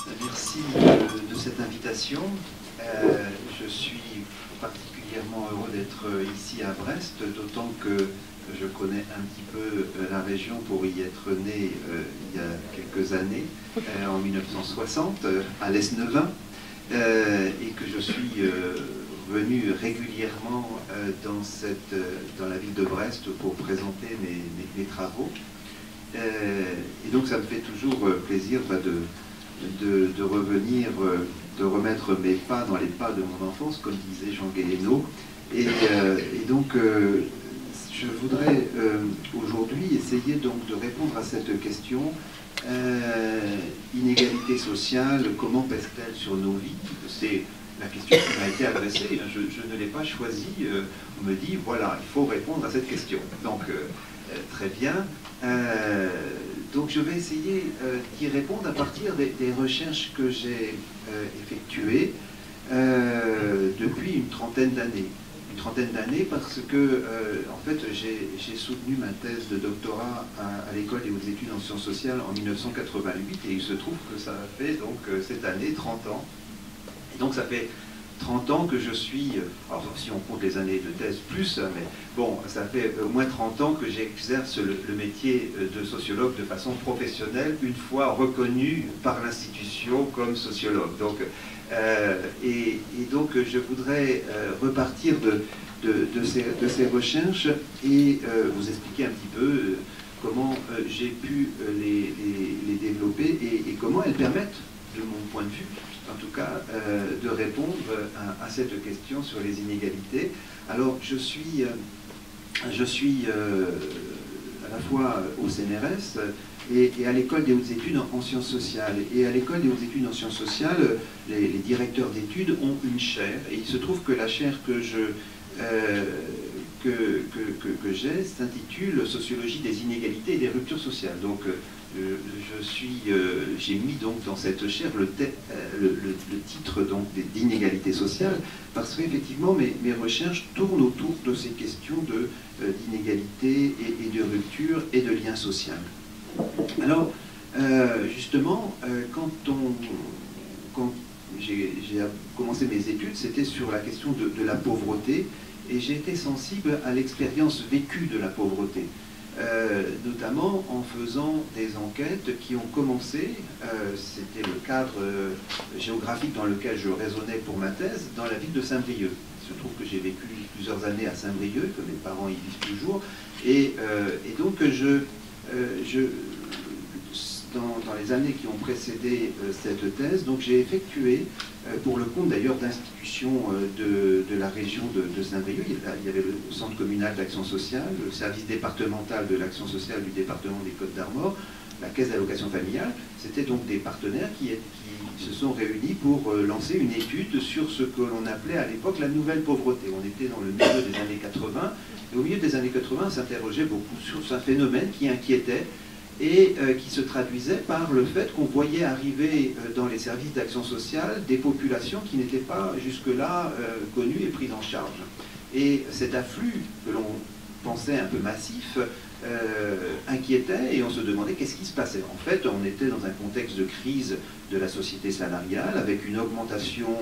Merci de cette invitation. Je suis particulièrement heureux d'être ici à Brest, d'autant que je connais un petit peu la région pour y être né il y a quelques années, en 1960, à l'Esnevin, et que je suis venu régulièrement dans la ville de Brest pour présenter mes travaux. Et donc ça me fait toujours plaisir de revenir, de remettre mes pas dans les pas de mon enfance, comme disait Jean Guéhenno. Et donc je voudrais aujourd'hui essayer donc de répondre à cette question. Inégalité sociale, comment pèse-t-elle sur nos vies? C'est la question qui m'a été adressée. Je ne l'ai pas choisie. On me dit, voilà, il faut répondre à cette question. Donc, très bien. Donc, je vais essayer d'y répondre à partir des recherches que j'ai effectuées depuis une trentaine d'années. Une trentaine d'années parce que, en fait, j'ai soutenu ma thèse de doctorat à l'École des hautes études en sciences sociales en 1988 et il se trouve que ça fait donc cette année 30 ans. Et donc ça fait 30 ans que je suis, alors si on compte les années de thèse plus, mais bon, ça fait au moins 30 ans que j'exerce le métier de sociologue de façon professionnelle, une fois reconnu par l'institution comme sociologue. Donc, et donc je voudrais repartir de ces recherches et vous expliquer un petit peu comment j'ai pu les développer et comment elles permettent, de mon point de vue, en tout cas, de répondre à cette question sur les inégalités. Alors, je suis à la fois au CNRS et à l'École des hautes études en sciences sociales. Et à l'École des hautes études en sciences sociales, les directeurs d'études ont une chaire. Et il se trouve que la chaire que j'ai s'intitule Sociologie des inégalités et des ruptures sociales. Donc, j'ai mis donc dans cette chaire le titre d'inégalité sociale parce qu'effectivement mes recherches tournent autour de ces questions d'inégalité et de rupture et de lien social. Alors justement quand j'ai commencé mes études, c'était sur la question de la pauvreté et j'ai été sensible à l'expérience vécue de la pauvreté. Notamment en faisant des enquêtes qui ont commencé, c'était le cadre géographique dans lequel je raisonnais pour ma thèse, dans la ville de Saint-Brieuc. Il se trouve que j'ai vécu plusieurs années à Saint-Brieuc, que mes parents y vivent toujours, et donc dans les années qui ont précédé cette thèse, donc j'ai effectué, pour le compte d'ailleurs d'institutions de la région de Saint-Brieuc, il y avait le Centre communal d'action sociale, le service départemental de l'action sociale du département des Côtes-d'Armor, la Caisse d'allocation familiale. C'était donc des partenaires qui se sont réunis pour lancer une étude sur ce que l'on appelait à l'époque la nouvelle pauvreté. On était dans le milieu des années 80, et au milieu des années 80, on s'interrogeait beaucoup sur ce phénomène qui inquiétait et qui se traduisait par le fait qu'on voyait arriver dans les services d'action sociale des populations qui n'étaient pas jusque-là connues et prises en charge. Et cet afflux que l'on pensait un peu massif inquiétait et on se demandait qu'est-ce qui se passait. En fait, on était dans un contexte de crise de la société salariale avec une augmentation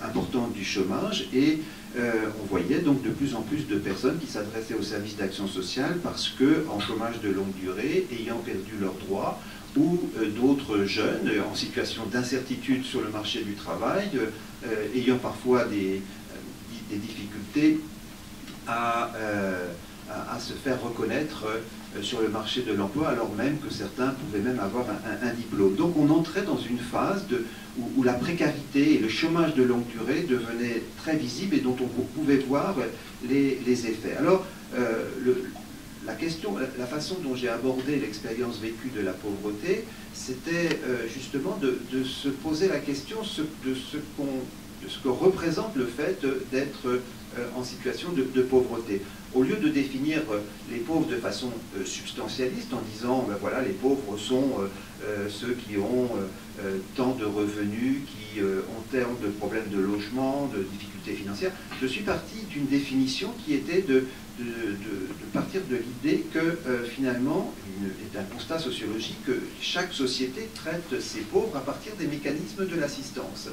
importante du chômage et on voyait donc de plus en plus de personnes qui s'adressaient aux services d'action sociale parce que en chômage de longue durée, ayant perdu leurs droits, ou d'autres jeunes en situation d'incertitude sur le marché du travail, ayant parfois des difficultés à se faire reconnaître sur le marché de l'emploi, alors même que certains pouvaient même avoir un diplôme. Donc on entrait dans une phase où la précarité et le chômage de longue durée devenaient très visibles et dont on pouvait voir les effets. Alors la façon dont j'ai abordé l'expérience vécue de la pauvreté, c'était justement de se poser la question de ce que représente le fait d'être en situation de pauvreté. au lieu de définir les pauvres de façon substantialiste en disant, ben voilà, les pauvres sont ceux qui ont tant de revenus, qui ont tant de problèmes de logement, de difficultés financières, je suis parti d'une définition qui était de partir de l'idée que finalement, il est un constat sociologique que chaque société traite ses pauvres à partir des mécanismes de l'assistance.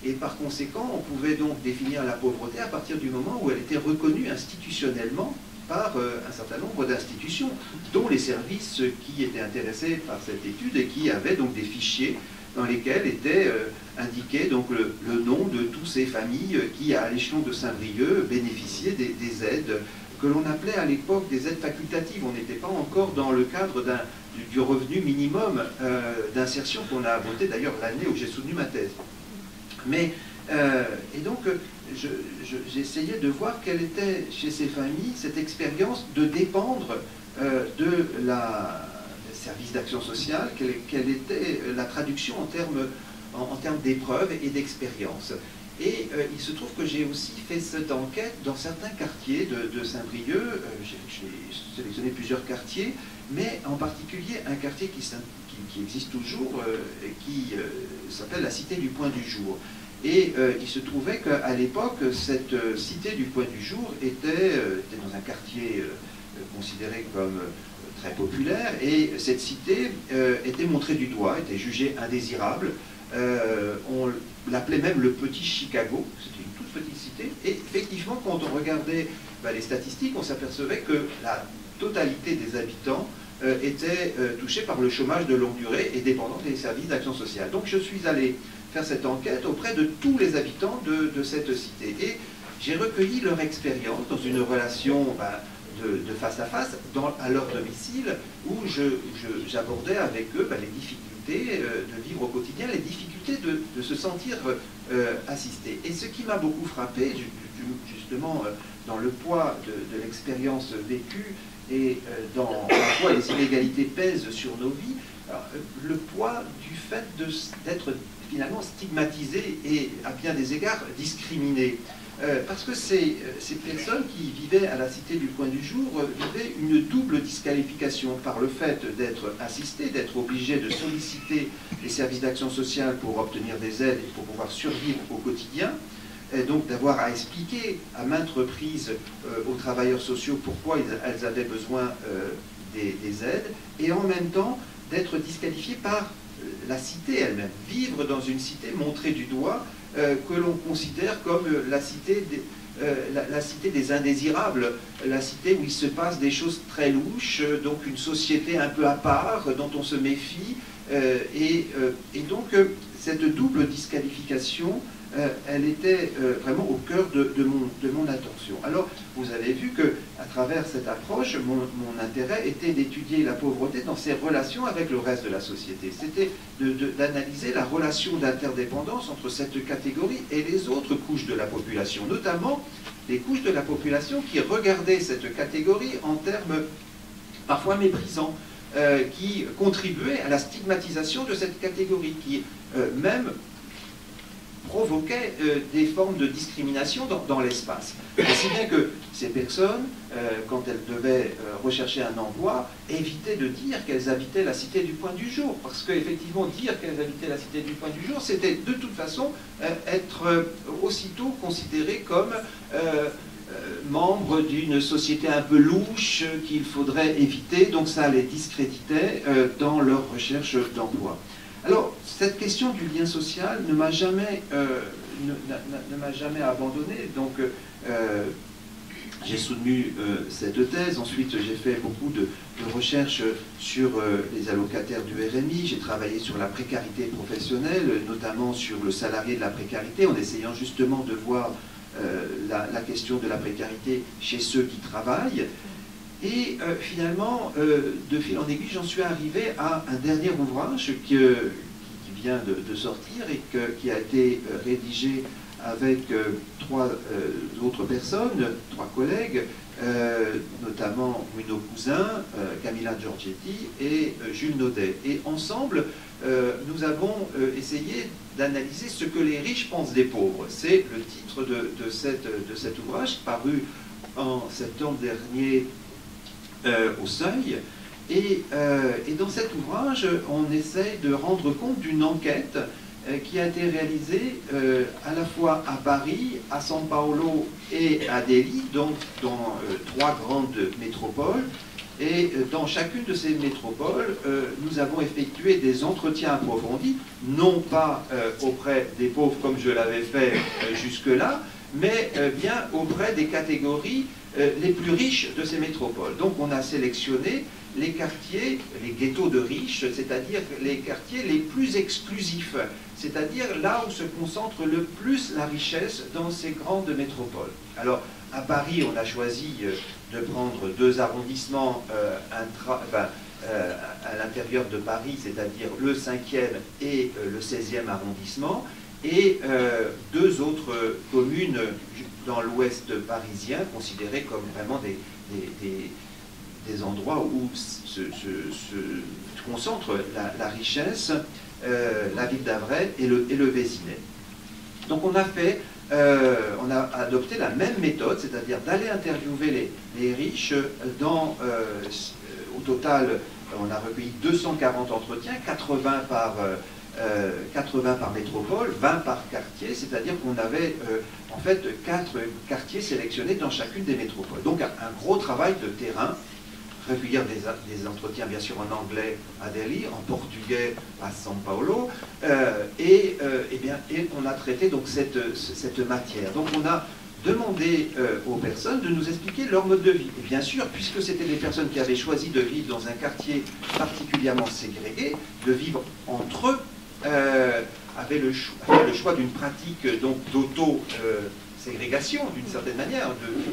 Et par conséquent, on pouvait donc définir la pauvreté à partir du moment où elle était reconnue institutionnellement par un certain nombre d'institutions, dont les services qui étaient intéressés par cette étude et qui avaient donc des fichiers dans lesquels était indiqué donc le nom de toutes ces familles qui, à l'échelon de Saint-Brieuc, bénéficiaient des aides que l'on appelait à l'époque des aides facultatives. On n'était pas encore dans le cadre du revenu minimum d'insertion qu'on a voté d'ailleurs l'année où j'ai soutenu ma thèse. Mais, et donc, j'essayais de voir quelle était chez ces familles cette expérience de dépendre des services d'action sociale, quelle était la traduction en termes d'épreuves et d'expérience. Et il se trouve que j'ai aussi fait cette enquête dans certains quartiers de Saint-Brieuc. J'ai sélectionné plusieurs quartiers, mais en particulier un quartier qui existe toujours, qui s'appelle la Cité du Point du Jour. Et il se trouvait qu'à l'époque, cette Cité du Point du Jour était dans un quartier considéré comme très populaire, et cette cité était montrée du doigt, était jugée indésirable. On l'appelait même le petit Chicago, c'était une toute petite cité, et effectivement, quand on regardait les statistiques, on s'apercevait que la totalité des habitants étaient touchés par le chômage de longue durée et dépendants des services d'action sociale. Donc je suis allé faire cette enquête auprès de tous les habitants de cette cité, et j'ai recueilli leur expérience dans une relation de face à face à leur domicile, où j'abordais avec eux les difficultés de vivre au quotidien, les difficultés de se sentir assisté. Et ce qui m'a beaucoup frappé, justement, dans le poids de l'expérience vécue et dans le poids les inégalités pèsent sur nos vies, alors, le poids du fait d'être finalement stigmatisé et à bien des égards discriminé. Parce que ces personnes qui vivaient à la Cité du Point du Jour vivaient une double disqualification par le fait d'être assistées, d'être obligées de solliciter les services d'action sociale pour obtenir des aides et pour pouvoir survivre au quotidien, et donc d'avoir à expliquer à maintes reprises aux travailleurs sociaux pourquoi elles avaient besoin des aides, et en même temps d'être disqualifiées par la cité elle-même. Vivre dans une cité montrée du doigt, que l'on considère comme la cité des indésirables, la cité où il se passe des choses très louches, donc une société un peu à part, dont on se méfie, et donc cette double disqualification, elle était vraiment au cœur de mon attention. Alors, vous avez vu que à travers cette approche, mon intérêt était d'étudier la pauvreté dans ses relations avec le reste de la société. C'était d'analyser la relation d'interdépendance entre cette catégorie et les autres couches de la population, notamment les couches de la population qui regardaient cette catégorie en termes parfois méprisants, qui contribuaient à la stigmatisation de cette catégorie, qui même provoquait des formes de discrimination dans l'espace. Si bien que ces personnes, quand elles devaient rechercher un emploi, évitaient de dire qu'elles habitaient la Cité du Point du Jour, parce qu'effectivement, dire qu'elles habitaient la Cité du Point du Jour, c'était de toute façon être aussitôt considéré comme membre d'une société un peu louche qu'il faudrait éviter, donc ça les discréditait dans leur recherche d'emploi. Alors, cette question du lien social ne m'a jamais abandonné. Donc, j'ai soutenu cette thèse. Ensuite, j'ai fait beaucoup de recherches sur les allocataires du RMI. J'ai travaillé sur la précarité professionnelle, notamment sur le salarié de la précarité, en essayant justement de voir la question de la précarité chez ceux qui travaillent. Et finalement, de fil en aiguille, j'en suis arrivé à un dernier ouvrage qui vient de sortir et qui a été rédigé avec trois autres personnes, trois collègues, notamment Bruno Cousin, Camilla Giorgetti et Jules Naudet. Et ensemble, nous avons essayé d'analyser ce que les riches pensent des pauvres. C'est le titre de cet ouvrage paru en septembre dernier au Seuil. Et dans cet ouvrage, on essaye de rendre compte d'une enquête qui a été réalisée à la fois à Paris, à São Paulo et à Delhi, donc dans 3 grandes métropoles. Et dans chacune de ces métropoles, nous avons effectué des entretiens approfondis, non pas auprès des pauvres comme je l'avais fait jusque-là, mais bien auprès des catégories les plus riches de ces métropoles. Donc on a sélectionné les quartiers, les ghettos de riches, c'est-à-dire les quartiers les plus exclusifs, c'est-à-dire là où se concentre le plus la richesse dans ces grandes métropoles. Alors, à Paris, on a choisi de prendre 2 arrondissements à l'intérieur de Paris, c'est-à-dire le 5e et le 16e arrondissement, et 2 autres communes dans l'ouest parisien, considérées comme vraiment des endroits où se concentre la richesse, la ville d'Avray et le Vésinet. Donc on a adopté la même méthode, c'est-à-dire d'aller interviewer les riches. Au total, on a recueilli 240 entretiens, 80 par métropole, 20 par quartier, c'est-à-dire qu'on avait en fait 4 quartiers sélectionnés dans chacune des métropoles. Donc un gros travail de terrain, recueillir des entretiens bien sûr en anglais à Delhi, en portugais à São Paulo, et on a traité donc cette matière. Donc on a demandé aux personnes de nous expliquer leur mode de vie. Et bien sûr, puisque c'était des personnes qui avaient choisi de vivre dans un quartier particulièrement ségrégué, de vivre entre eux, avaient le choix d'une pratique donc d'auto-ségrégation d'une certaine manière,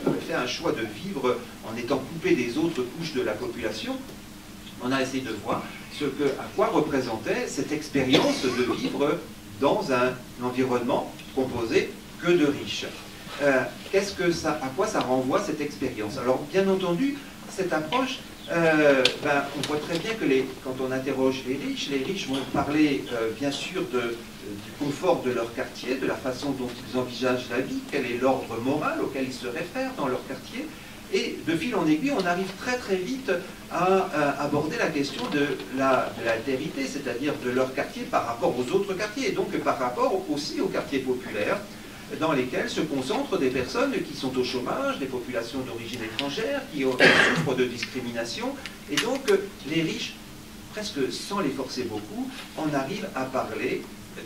avaient fait un choix de vivre en étant coupés des autres couches de la population. On a essayé de voir à quoi représentait cette expérience de vivre dans un environnement composé que de riches. À quoi ça renvoie cette expérience? Alors, bien entendu, cette approche, on voit très bien que quand on interroge les riches vont parler bien sûr du confort de leur quartier, de la façon dont ils envisagent la vie, quel est l'ordre moral auquel ils se réfèrent dans leur quartier. Et de fil en aiguille, on arrive très très vite à aborder la question de l'altérité, c'est-à-dire de leur quartier par rapport aux autres quartiers, et donc par rapport aussi aux quartiers populaires, dans lesquels se concentrent des personnes qui sont au chômage, des populations d'origine étrangère, qui souffrent de discrimination. Et donc les riches, presque sans les forcer beaucoup, on arrive à parler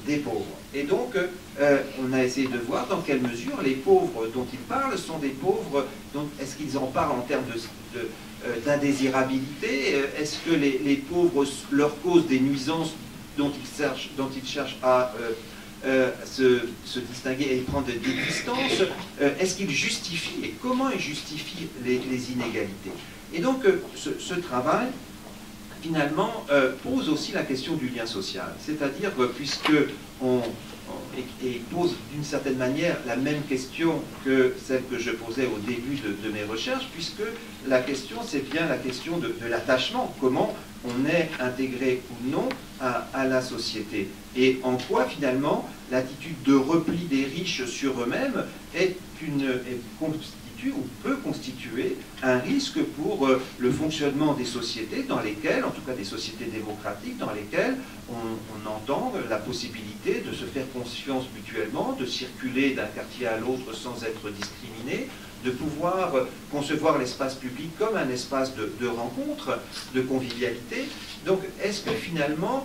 des pauvres. Et donc on a essayé de voir dans quelle mesure les pauvres dont ils parlent sont des pauvres, est-ce qu'ils en parlent en termes d'indésirabilité, est-ce que les pauvres leur causent des nuisances dont ils cherchent à se distinguer et prendre des distances, est-ce qu'ils justifient et comment ils justifient les inégalités. Et donc ce travail finalement pose aussi la question du lien social, c'est-à-dire puisque et pose d'une certaine manière la même question que celle que je posais au début de mes recherches, puisque la question c'est bien la question de l'attachement, comment on est intégré ou non à la société, et en quoi finalement l'attitude de repli des riches sur eux-mêmes constitue ou peut constituer un risque pour le fonctionnement des sociétés dans lesquelles, en tout cas des sociétés démocratiques, dans lesquelles on entend la possibilité de se faire confiance mutuellement, de circuler d'un quartier à l'autre sans être discriminé, de pouvoir concevoir l'espace public comme un espace de rencontre, de convivialité. Donc, est-ce que finalement,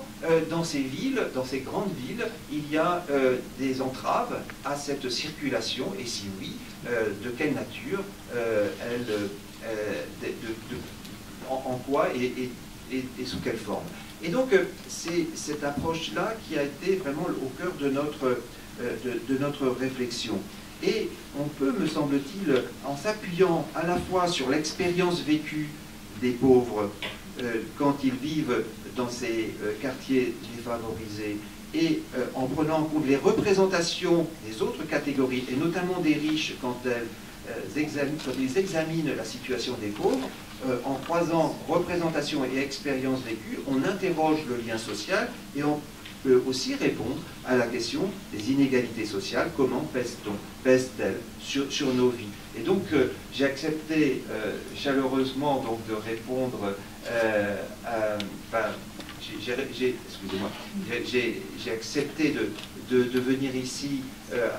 dans ces villes, dans ces grandes villes, il y a des entraves à cette circulation, et si oui, de quelle nature, en quoi et sous quelle forme? Et donc, c'est cette approche-là qui a été vraiment au cœur de notre réflexion. Et on peut, me semble-t-il, en s'appuyant à la fois sur l'expérience vécue des pauvres quand ils vivent dans ces quartiers défavorisés, et en prenant en compte les représentations des autres catégories, et notamment des riches quand ils examinent la situation des pauvres, en croisant représentation et expérience vécue, on interroge le lien social et on peut aussi répondre à la question des inégalités sociales, comment pèsent-elles sur nos vies. Et donc j'ai accepté chaleureusement donc, de répondre excusez-moi, j'ai accepté de venir ici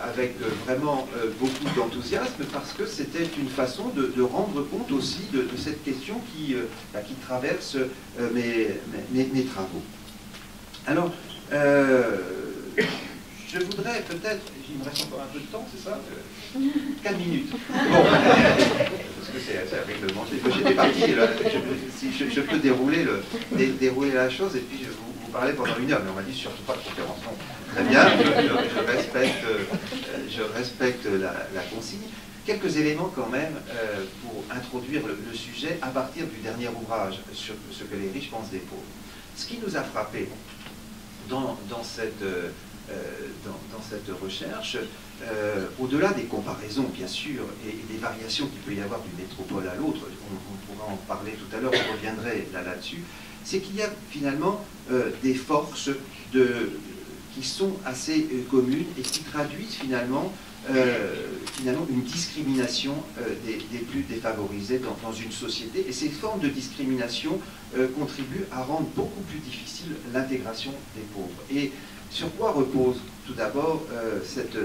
avec vraiment beaucoup d'enthousiasme parce que c'était une façon de rendre compte aussi de cette question qui traverse mes travaux. Alors, je voudrais peut-être, il me reste encore un peu de temps, c'est ça 4 minutes. Bon, parce que c'est réglementé. Moi j'étais parti, là, si je peux dérouler la chose et puis je vous parler pendant 1 heure, mais on m'a dit surtout pas de conférence. Non. Très bien, je respecte la consigne. Quelques éléments quand même pour introduire le sujet à partir du dernier ouvrage sur ce que les riches pensent des pauvres. Ce qui nous a frappé dans cette recherche, au-delà des comparaisons, bien sûr, et des variations qu'il peut y avoir d'une métropole à l'autre, on pourra en parler tout à l'heure, on reviendrait là-dessus, c'est qu'il y a finalement des forces qui sont assez communes et qui traduisent finalement une discrimination des plus défavorisés dans une société. Et ces formes de discrimination contribuent à rendre beaucoup plus difficile l'intégration des pauvres. Et sur quoi repose tout d'abord cette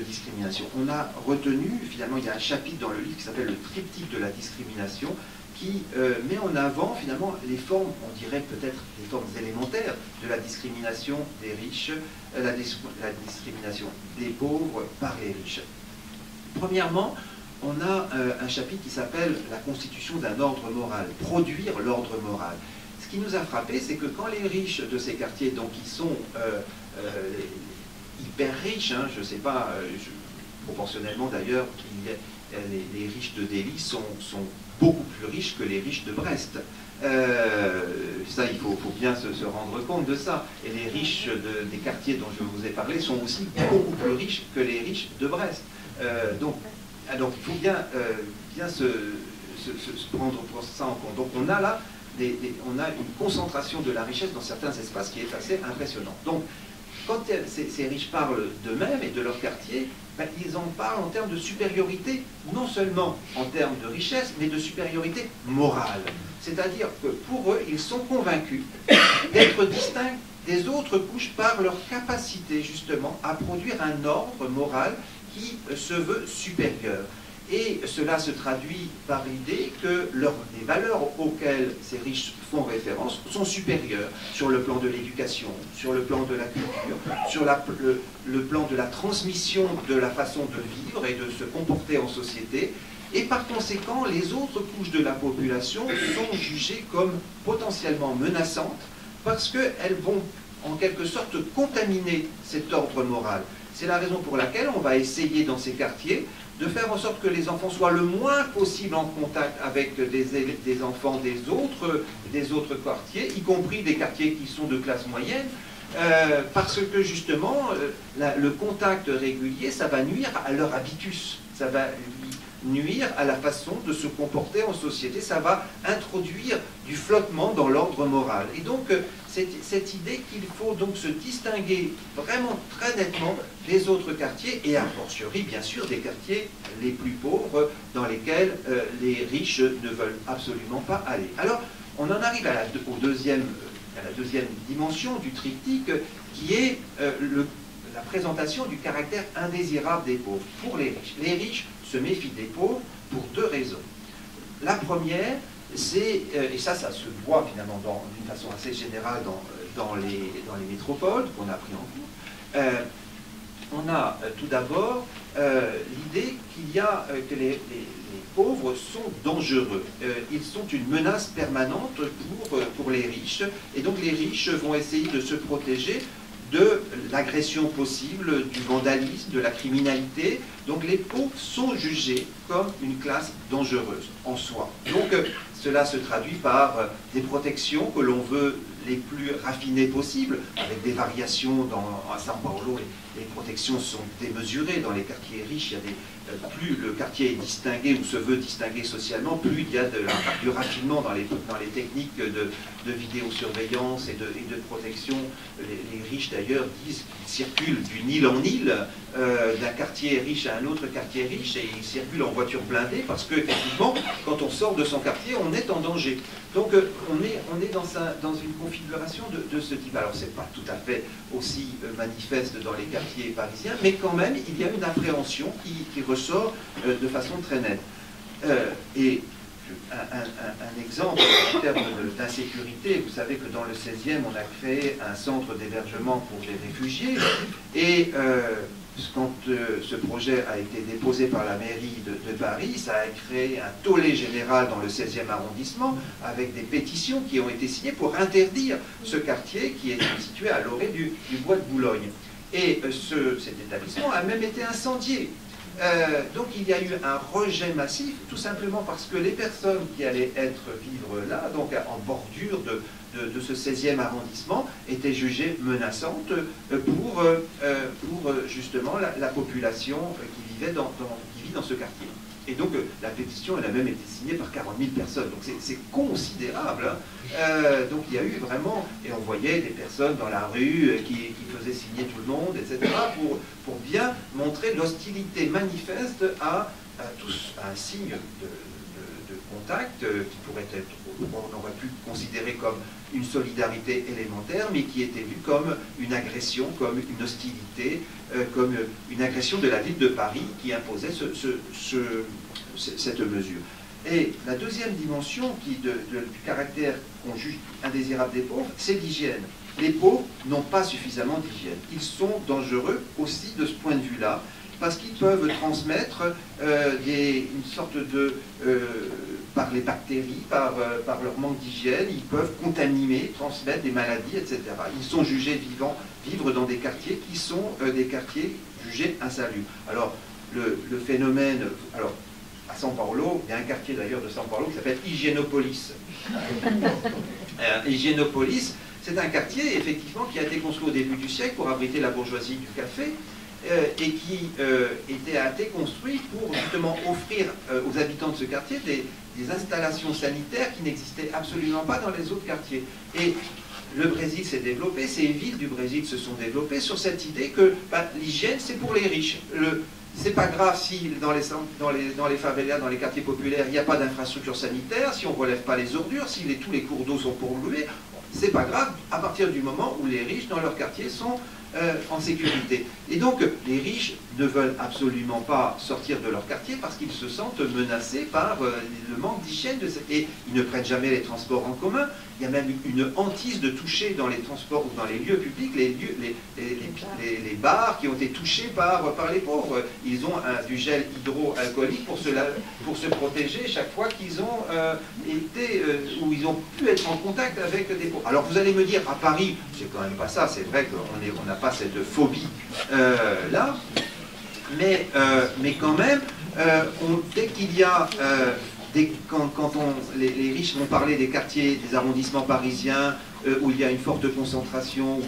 discrimination? On a retenu, finalement, il y a un chapitre dans le livre qui s'appelle le triptyque de la discrimination, qui met en avant finalement les formes, on dirait peut-être les formes élémentaires de la discrimination des riches, la discrimination des pauvres par les riches. Premièrement, on a un chapitre qui s'appelle la constitution d'un ordre moral, produire l'ordre moral. Ce qui nous a frappé, c'est que quand les riches de ces quartiers, donc qui sont hyper riches, hein, je ne sais pas, proportionnellement d'ailleurs, les riches de Delhi sont beaucoup plus riches que les riches de Brest. Ça, il faut bien se rendre compte de ça. Et les riches des quartiers dont je vous ai parlé sont aussi beaucoup plus riches que les riches de Brest. Donc il faut bien se prendre ça en compte. Donc on a là on a une concentration de la richesse dans certains espaces qui est assez impressionnante. Donc quand ces riches parlent d'eux-mêmes et de leur quartier, ben, ils en parlent en termes de supériorité, non seulement en termes de richesse, mais de supériorité morale. C'est-à-dire que pour eux, ils sont convaincus d'être distincts des autres couches par leur capacité justement à produire un ordre moral qui se veut supérieur. Et cela se traduit par l'idée que les valeurs auxquelles ces riches font référence sont supérieures sur le plan de l'éducation, sur le plan de la culture, sur le plan de la transmission de la façon de vivre et de se comporter en société. Et par conséquent, les autres couches de la population sont jugées comme potentiellement menaçantes parce qu'elles vont en quelque sorte contaminer cet ordre moral. C'est la raison pour laquelle on va essayer dans ces quartiers de faire en sorte que les enfants soient le moins possible en contact avec des enfants des autres quartiers, y compris des quartiers qui sont de classe moyenne, parce que justement, le contact régulier, ça va nuire à leur habitus, ça va nuire à la façon de se comporter en société, ça va introduire du flottement dans l'ordre moral. Et donc, cette idée qu'il faut donc se distinguer vraiment très nettement des autres quartiers, et a fortiori, bien sûr, des quartiers les plus pauvres dans lesquels les riches ne veulent absolument pas aller. Alors, on en arrive à la deuxième dimension du triptyque, qui est la présentation du caractère indésirable des pauvres pour les riches. Les riches se méfient des pauvres pour 2 raisons. La première, c'est, et ça se voit finalement d'une façon assez générale dans les métropoles qu'on a pris en compte, on a tout d'abord l'idée qu'il y a que les pauvres sont dangereux. Ils sont une menace permanente pour les riches, et donc les riches vont essayer de se protéger de l'agression possible, du vandalisme, de la criminalité. Donc les pauvres sont jugés comme une classe dangereuse en soi. Donc Cela se traduit par des protections que l'on veut les plus raffinées possibles, avec des variations à São Paulo. Les protections sont démesurées dans les quartiers riches. Il y a plus le quartier est distingué ou se veut distinguer socialement, plus il y a du raffinement dans les techniques de vidéosurveillance et de protection. Les riches d'ailleurs disent qu'ils circulent d'une île en île, d'un quartier riche à un autre quartier riche, et ils circulent en voiture blindée parce qu'effectivement, quand on sort de son quartier, on est en danger. Donc on est dans une configuration de ce type. Alors c'est pas tout à fait aussi manifeste dans les quartiers parisiens, mais quand même il y a une appréhension qui ressort de façon très nette. Et un exemple en termes d'insécurité, vous savez que dans le 16e, on a créé un centre d'hébergement pour les réfugiés, et quand ce projet a été déposé par la mairie de Paris, ça a créé un tollé général dans le 16e arrondissement, avec des pétitions qui ont été signées pour interdire ce quartier qui est situé à l'orée du bois de Boulogne. Et cet établissement a même été incendié. Donc il y a eu un rejet massif, tout simplement parce que les personnes qui allaient vivre là, donc en bordure de ce 16e arrondissement, étaient jugées menaçantes pour justement la population qui vit dans ce quartier. Et donc la pétition, elle a même été signée par 40 000 personnes, donc c'est considérable. Hein. Donc il y a eu vraiment, et on voyait des personnes dans la rue qui faisaient signer tout le monde, etc., pour bien montrer l'hostilité manifeste à un signe de contact qui pourrait être, on aurait pu considérer comme une solidarité élémentaire, mais qui était vue comme une agression, comme une hostilité, comme une agression de la ville de Paris qui imposait cette mesure. Et la deuxième dimension du caractère qu'on juge indésirable des pauvres, c'est l'hygiène. Les pauvres n'ont pas suffisamment d'hygiène. Ils sont dangereux aussi de ce point de vue-là, parce qu'ils peuvent transmettre une sorte de... par les bactéries, par leur manque d'hygiène, ils peuvent contaminer, transmettre des maladies, etc. Ils sont jugés vivre dans des quartiers qui sont des quartiers jugés insalubres. Alors, le phénomène... Alors, à São Paulo, il y a un quartier d'ailleurs de São Paulo qui s'appelle Higienopolis. Higienopolis, c'est un quartier, effectivement, qui a été construit au début du siècle pour abriter la bourgeoisie du café, et qui a été construit pour justement offrir aux habitants de ce quartier des installations sanitaires qui n'existaient absolument pas dans les autres quartiers. Et le Brésil s'est développé, ces villes du Brésil se sont développées sur cette idée que l'hygiène, c'est pour les riches. C'est pas grave si dans les favelas, dans les quartiers populaires, il n'y a pas d'infrastructure sanitaire, si on ne relève pas les ordures, si tous les cours d'eau sont pollués, c'est pas grave à partir du moment où les riches dans leur quartier sont en sécurité. Et donc les riches ne veulent absolument pas sortir de leur quartier parce qu'ils se sentent menacés par le manque d'hygiène et ils ne prennent jamais les transports en commun. Il y a même une hantise de toucher dans les transports ou dans les lieux publics les bars qui ont été touchés par les pauvres. Ils ont du gel hydroalcoolique pour se protéger chaque fois qu'ils ont été ou ils ont pu être en contact avec des pauvres. Alors vous allez me dire, à Paris, c'est quand même pas ça, c'est vrai qu'on n'a pas cette phobie là, mais quand même, dès qu'il y a quand les riches vont parler des quartiers, des arrondissements parisiens où il y a une forte concentration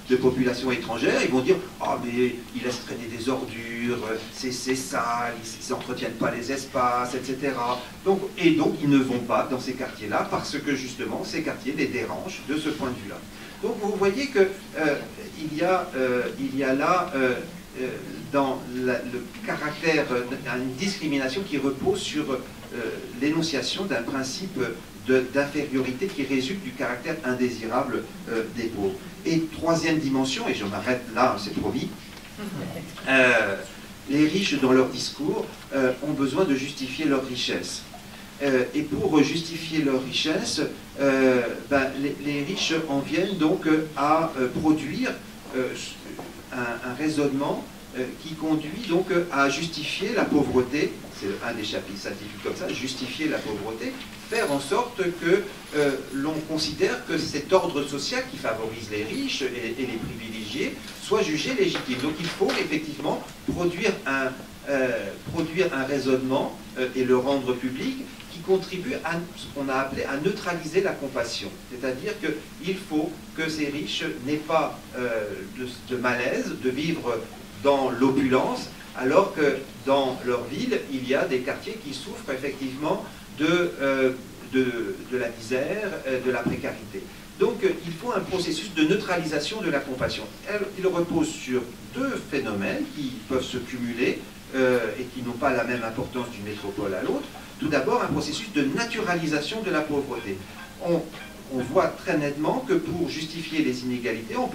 de population étrangère, ils vont dire « Ah, mais ils laissent traîner des ordures, c'est sale, ils n'entretiennent pas les espaces, etc. » Et donc, ils ne vont pas dans ces quartiers-là parce que, justement, ces quartiers les dérangent de ce point de vue-là. Donc, vous voyez qu'il y a là... dans le caractère, une discrimination qui repose sur l'énonciation d'un principe d'infériorité qui résulte du caractère indésirable des pauvres. Et troisième dimension, et je m'arrête là, c'est promis, les riches dans leur discours ont besoin de justifier leur richesse. Et pour justifier leur richesse, les riches en viennent donc à produire un raisonnement qui conduit donc à justifier la pauvreté, c'est un des chapitres scientifiques comme ça, justifier la pauvreté, faire en sorte que l'on considère que cet ordre social qui favorise les riches et les privilégiés soit jugé légitime. Donc il faut effectivement produire produire un raisonnement et le rendre public qui contribue à ce qu'on a appelé à neutraliser la compassion. C'est-à-dire qu'il faut que ces riches n'aient pas de malaise de vivre dans l'opulence, alors que dans leur ville, il y a des quartiers qui souffrent effectivement de la misère, de la précarité. Donc il faut un processus de neutralisation de la compassion. Il repose sur deux phénomènes qui peuvent se cumuler et qui n'ont pas la même importance d'une métropole à l'autre. Tout d'abord, un processus de naturalisation de la pauvreté. On voit très nettement que pour justifier les inégalités, on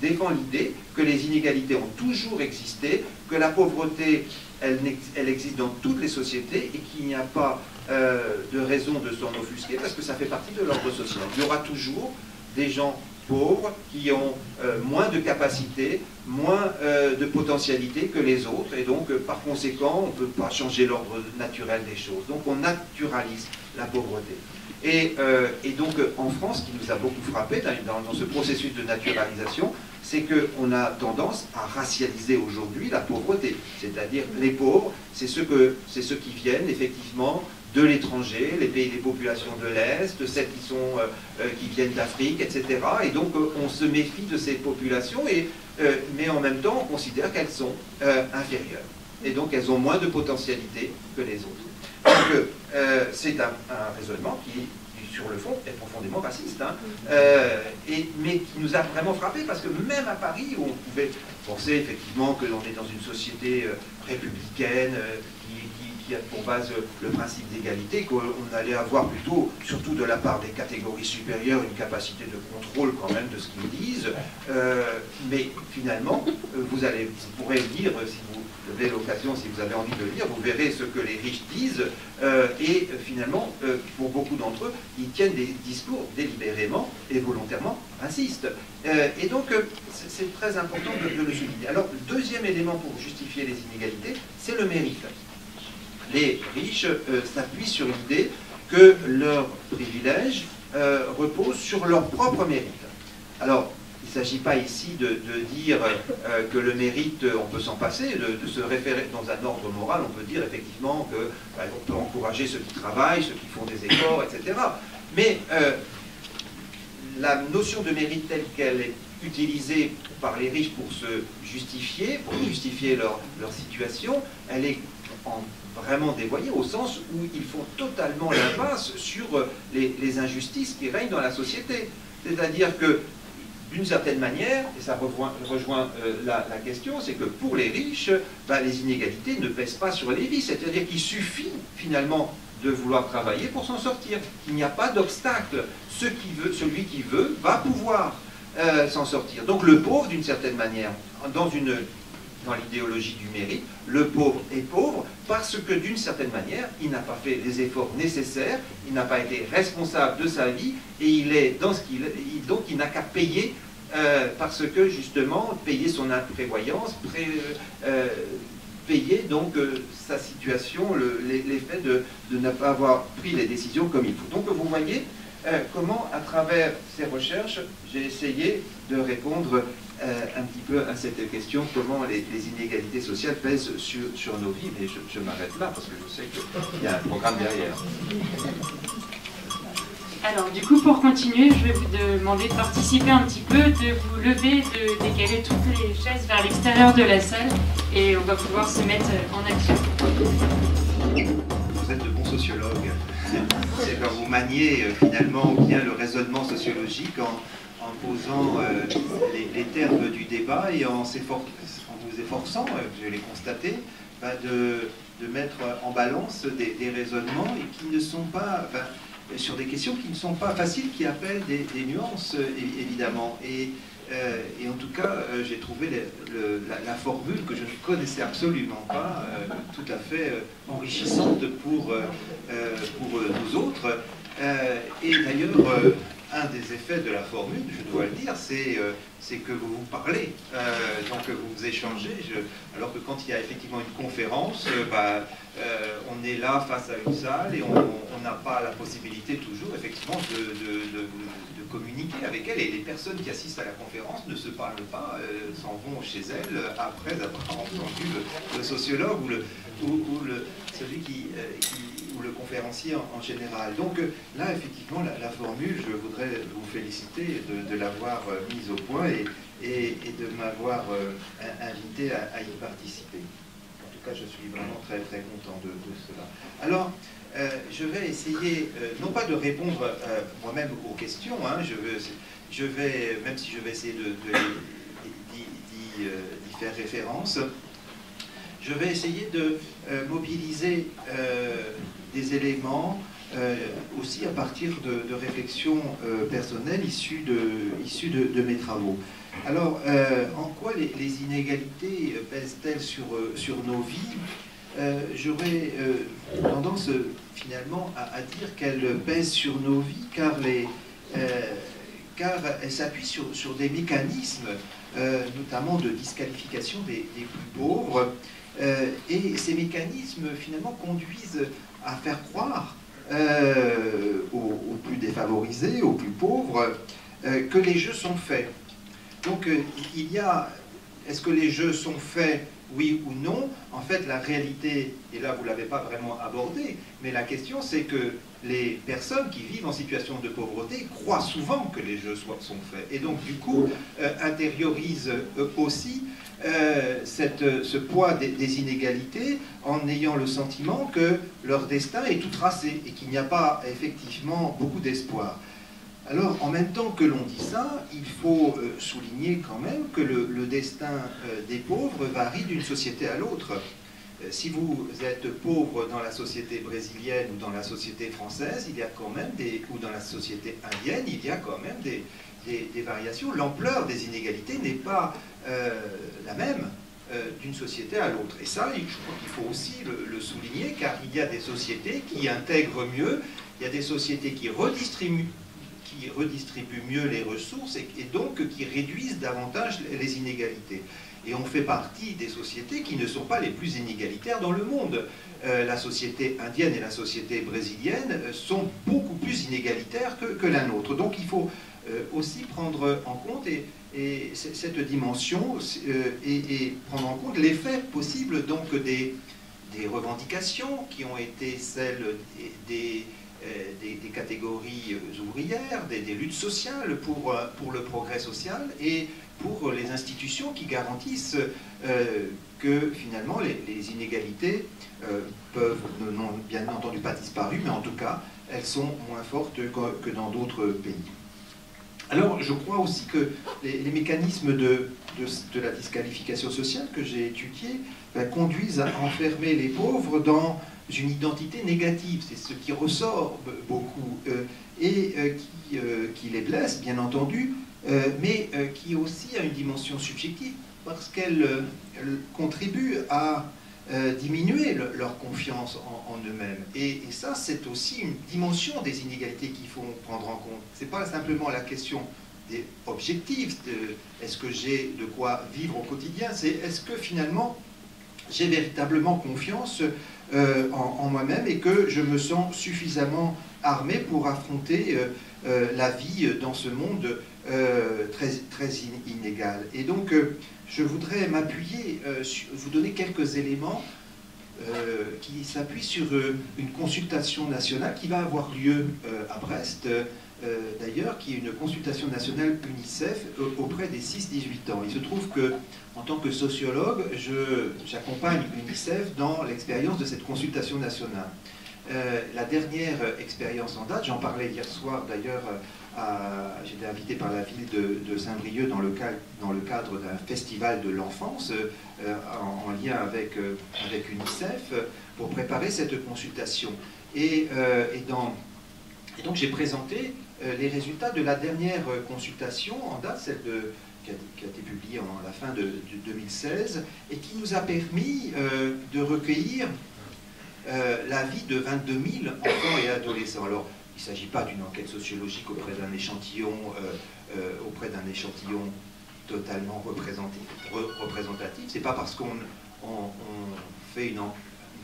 défend l'idée que les inégalités ont toujours existé, que la pauvreté, elle existe dans toutes les sociétés et qu'il n'y a pas de raison de s'en offusquer parce que ça fait partie de l'ordre social. Il y aura toujours des gens pauvres qui ont moins de capacités, moins de potentialités que les autres et donc par conséquent on ne peut pas changer l'ordre naturel des choses. Donc on naturalise la pauvreté. Et donc en France, ce qui nous a beaucoup frappé dans ce processus de naturalisation, c'est qu'on a tendance à racialiser aujourd'hui la pauvreté. C'est-à-dire les pauvres, c'est ceux qui viennent effectivement de l'étranger, les populations de l'Est, celles qui viennent d'Afrique, etc. Et donc on se méfie de ces populations, mais en même temps on considère qu'elles sont inférieures. Et donc elles ont moins de potentialité que les autres. Donc c'est un raisonnement qui, sur le fond, est profondément raciste, hein, mais qui nous a vraiment frappé, parce que même à Paris, où on pouvait penser effectivement que l'on est dans une société républicaine, qui a pour base le principe d'égalité, qu'on allait avoir plutôt, surtout de la part des catégories supérieures, une capacité de contrôle quand même de ce qu'ils disent, mais finalement, vous pourrez lire, si vous avez l'occasion, si vous avez envie de le lire, vous verrez ce que les riches disent, et finalement, pour beaucoup d'entre eux, ils tiennent des discours délibérément et volontairement racistes. Et donc, c'est très important de le souligner. Alors, le deuxième élément pour justifier les inégalités, c'est le mérite. Les riches s'appuient sur l'idée que leurs privilèges reposent sur leur propre mérite. Alors, il ne s'agit pas ici de dire que le mérite, on peut s'en passer, de se référer dans un ordre moral, on peut dire effectivement qu'on peut encourager ceux qui travaillent, ceux qui font des efforts, etc. Mais la notion de mérite telle qu'elle est utilisée par les riches pour justifier leur situation, elle est vraiment dévoyée au sens où ils font totalement l'impasse sur les injustices qui règnent dans la société. C'est-à-dire que, d'une certaine manière, et ça rejoint la question, c'est que pour les riches, les inégalités ne pèsent pas sur les vies. C'est-à-dire qu'il suffit finalement de vouloir travailler pour s'en sortir. Il n'y a pas d'obstacle. Celui qui veut va pouvoir s'en sortir. Donc le pauvre, d'une certaine manière, dans l'idéologie du mérite, le pauvre est pauvre parce que d'une certaine manière, il n'a pas fait les efforts nécessaires, il n'a pas été responsable de sa vie et il est dans ce qu'il est, donc il n'a qu'à payer parce que justement, payer son imprévoyance, payer donc sa situation, l'effet de ne pas avoir pris les décisions comme il faut. Donc vous voyez comment, à travers ces recherches, j'ai essayé de répondre un petit peu à cette question, comment les inégalités sociales pèsent sur nos vies, mais je m'arrête là parce que je sais qu'il y a un programme derrière. Alors du coup, pour continuer, je vais vous demander de participer un petit peu, de vous lever, de décaler toutes les chaises vers l'extérieur de la salle et on va pouvoir se mettre en action. Vous êtes de bons sociologues. C'est quand vous maniez finalement bien le raisonnement sociologique en posant les termes du débat et en vous efforçant, je l'ai constaté, de mettre en balance des raisonnements et qui ne sont pas, sur des questions qui ne sont pas faciles, qui appellent des nuances évidemment. Et en tout cas, j'ai trouvé la formule que je ne connaissais absolument pas, tout à fait enrichissante pour nous autres. Et d'ailleurs, un des effets de la formule, je dois le dire, c'est que vous vous parlez, donc vous vous échangez, alors que quand il y a effectivement une conférence, on est là face à une salle et on n'a pas la possibilité toujours effectivement de communiquer avec elle, et les personnes qui assistent à la conférence ne se parlent pas, s'en vont chez elles après avoir entendu le sociologue ou le conférencier en général. Donc là, effectivement, la formule, je voudrais vous féliciter de l'avoir mise au point et de m'avoir invité à y participer. En tout cas, je suis vraiment très très content de cela. Alors, je vais essayer, non pas de répondre moi-même aux questions, hein, je vais, même si je vais essayer d'y faire référence, je vais essayer de mobiliser des éléments aussi à partir de réflexions personnelles issues de mes travaux. Alors, en quoi les inégalités pèsent-elles sur nos vies? J'aurais tendance finalement à dire qu'elles pèsent sur nos vies car elles s'appuient sur des mécanismes, notamment de disqualification des plus pauvres, et ces mécanismes finalement conduisent à faire croire aux plus défavorisés, aux plus pauvres, que les jeux sont faits. Donc est-ce que les jeux sont faits, oui ou non? En fait, la réalité, et là vous ne l'avez pas vraiment abordé, mais la question c'est que les personnes qui vivent en situation de pauvreté croient souvent que les jeux sont faits, et donc du coup intériorisent aussi ce poids des inégalités en ayant le sentiment que leur destin est tout tracé et qu'il n'y a pas effectivement beaucoup d'espoir. Alors, en même temps que l'on dit ça, il faut souligner quand même que le destin des pauvres varie d'une société à l'autre. Si vous êtes pauvre dans la société brésilienne ou dans la société française, il y a quand même ou dans la société indienne, il y a quand même des variations. L'ampleur des inégalités n'est pas la même d'une société à l'autre. Et ça, je crois qu'il faut aussi le souligner, car il y a des sociétés qui intègrent mieux, il y a des sociétés qui redistribuent mieux les ressources et donc qui réduisent davantage les inégalités. Et on fait partie des sociétés qui ne sont pas les plus inégalitaires dans le monde. La société indienne et la société brésilienne sont beaucoup plus inégalitaires que la nôtre. Donc il faut aussi prendre en compte cette dimension et prendre en compte l'effet possible donc des revendications qui ont été celles des catégories ouvrières, des luttes sociales pour le progrès social et pour les institutions qui garantissent que finalement les inégalités n'ont bien entendu pas disparu, mais en tout cas elles sont moins fortes que dans d'autres pays. Alors je crois aussi que les mécanismes de la disqualification sociale que j'ai étudiés conduisent à enfermer les pauvres dans une identité négative, c'est ce qui ressort beaucoup et qui les blesse bien entendu, mais qui aussi a une dimension subjective parce qu'elle contribue à diminuer leur confiance en eux-mêmes. Et ça, c'est aussi une dimension des inégalités qu'il faut prendre en compte. Ce n'est pas simplement la question des objectifs, est-ce que j'ai de quoi vivre au quotidien, c'est est-ce que finalement j'ai véritablement confiance en moi-même et que je me sens suffisamment armé pour affronter la vie dans ce monde très inégal. Et donc, je voudrais m'appuyer, vous donner quelques éléments qui s'appuient sur une consultation nationale qui va avoir lieu à Brest, d'ailleurs, qui est une consultation nationale UNICEF auprès des 6-18 ans. Il se trouve que, en tant que sociologue, j'accompagne UNICEF dans l'expérience de cette consultation nationale. La dernière expérience en date, j'en parlais hier soir d'ailleurs, j'étais invité par la ville de Saint-Brieuc dans le cadre d'un festival de l'enfance en lien avec UNICEF pour préparer cette consultation. Et donc j'ai présenté les résultats de la dernière consultation en date, celle qui a été publiée à la fin de 2016 et qui nous a permis de recueillir l'avis de 22 000 enfants et adolescents. Alors, il ne s'agit pas d'une enquête sociologique auprès d'un échantillon totalement représentatif. C'est pas parce qu'on fait une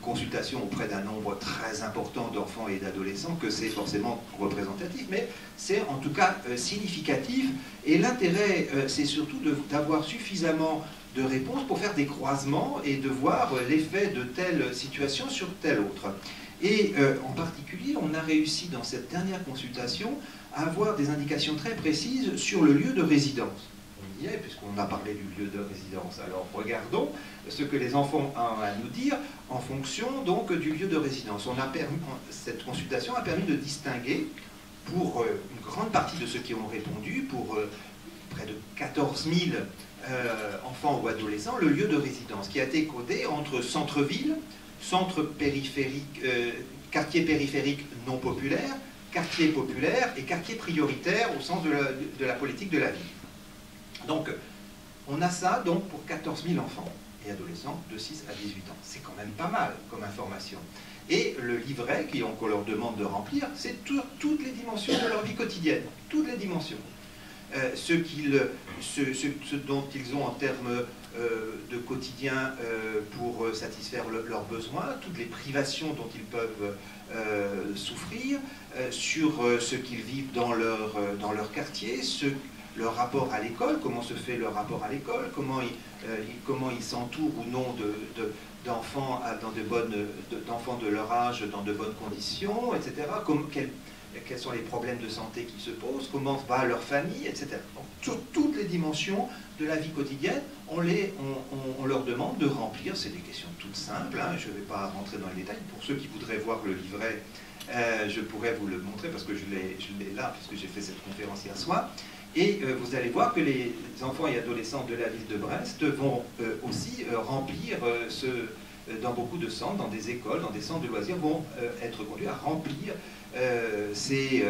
consultation auprès d'un nombre très important d'enfants et d'adolescents que c'est forcément représentatif, mais c'est en tout cas significatif. Et l'intérêt, c'est surtout d'avoir suffisamment de réponses pour faire des croisements et de voir l'effet de telle situation sur telle autre. Et en particulier, on a réussi dans cette dernière consultation à avoir des indications très précises sur le lieu de résidence. On y est, puisqu'on a parlé du lieu de résidence. Alors regardons ce que les enfants ont à nous dire en fonction donc du lieu de résidence. Cette consultation a permis de distinguer pour une grande partie de ceux qui ont répondu, pour près de 14 000 enfants ou adolescents, le lieu de résidence qui a été codé entre centre-ville, centre périphérique, quartier périphérique non populaire, quartier populaire et quartier prioritaire au sens de la politique de la ville. Donc, on a ça donc pour 14 000 enfants et adolescents de 6 à 18 ans. C'est quand même pas mal comme information. Et le livret qu'on leur demande de remplir, c'est toutes les dimensions de leur vie quotidienne, toutes les dimensions. Ce dont ils ont en termes de quotidien pour satisfaire leurs besoins, toutes les privations dont ils peuvent souffrir, sur ce qu'ils vivent dans leur quartier, leur rapport à l'école, comment se fait leur rapport à l'école, comment ils s'entourent ou non d'enfants d'enfants de leur âge dans de bonnes conditions, etc. Quels sont les problèmes de santé qui se posent, comment va leur famille, etc. Donc, sur toutes les dimensions de la vie quotidienne, on leur demande de remplir, c'est des questions toutes simples, hein, je ne vais pas rentrer dans les détails. Pour ceux qui voudraient voir le livret, je pourrais vous le montrer parce que je l'ai là, puisque j'ai fait cette conférence hier soir. Et vous allez voir que les enfants et adolescents de la ville de Brest vont aussi remplir dans beaucoup de centres, dans des écoles, dans des centres de loisirs, vont être conduits à remplir ces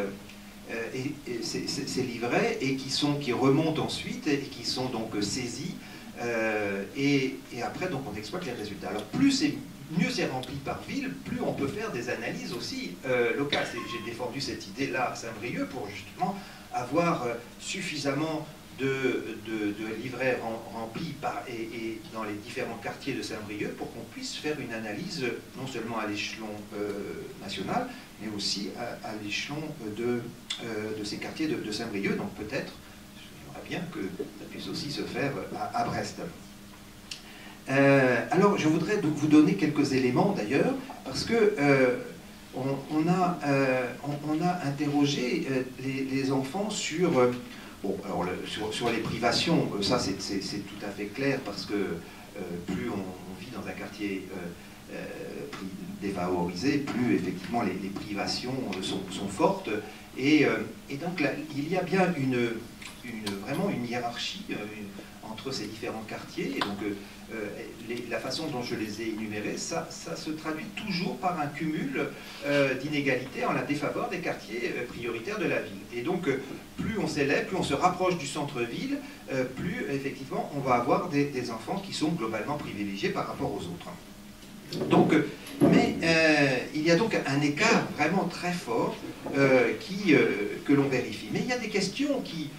livrets et qui remontent ensuite et qui sont donc saisis et après donc on exploite les résultats. Alors mieux c'est rempli par ville, plus on peut faire des analyses aussi locales. J'ai défendu cette idée-là à Saint-Brieuc pour justement avoir suffisamment de livrets remplis et dans les différents quartiers de Saint-Brieuc pour qu'on puisse faire une analyse non seulement à l'échelon national, mais aussi à l'échelon de ces quartiers de Saint-Brieuc. Donc peut-être, j'aimerais bien que ça puisse aussi se faire à Brest. Alors je voudrais vous donner quelques éléments d'ailleurs, parce que on a interrogé les enfants sur... Bon, alors sur les privations, ça c'est tout à fait clair, parce que plus on vit dans un quartier défavorisé, plus effectivement les privations sont fortes. Et donc là, il y a bien vraiment une hiérarchie entre ces différents quartiers. Et donc la façon dont je les ai énumérés, ça se traduit toujours par un cumul d'inégalités en la défaveur des quartiers prioritaires de la ville. Et donc plus on s'élève, plus on se rapproche du centre-ville, plus effectivement on va avoir des enfants qui sont globalement privilégiés par rapport aux autres. Donc, il y a donc un écart vraiment très fort que l'on vérifie. Mais il y a des questions qui...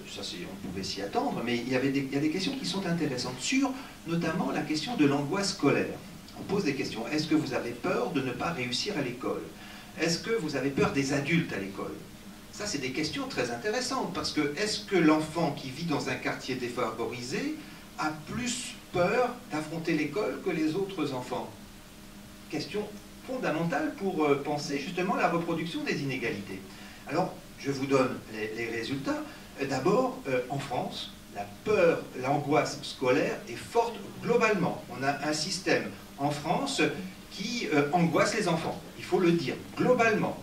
Ça, on pouvait s'y attendre, mais il y a des questions qui sont intéressantes, sur notamment la question de l'angoisse scolaire. On pose des questions. Est-ce que vous avez peur de ne pas réussir à l'école? Est-ce que vous avez peur des adultes à l'école? Ça, c'est des questions très intéressantes, parce que est-ce que l'enfant qui vit dans un quartier défavorisé a plus peur d'affronter l'école que les autres enfants? Question fondamentale pour penser justement la reproduction des inégalités. Alors, je vous donne les résultats. D'abord, en France, la peur, l'angoisse scolaire est forte globalement. On a un système en France qui angoisse les enfants, il faut le dire, globalement.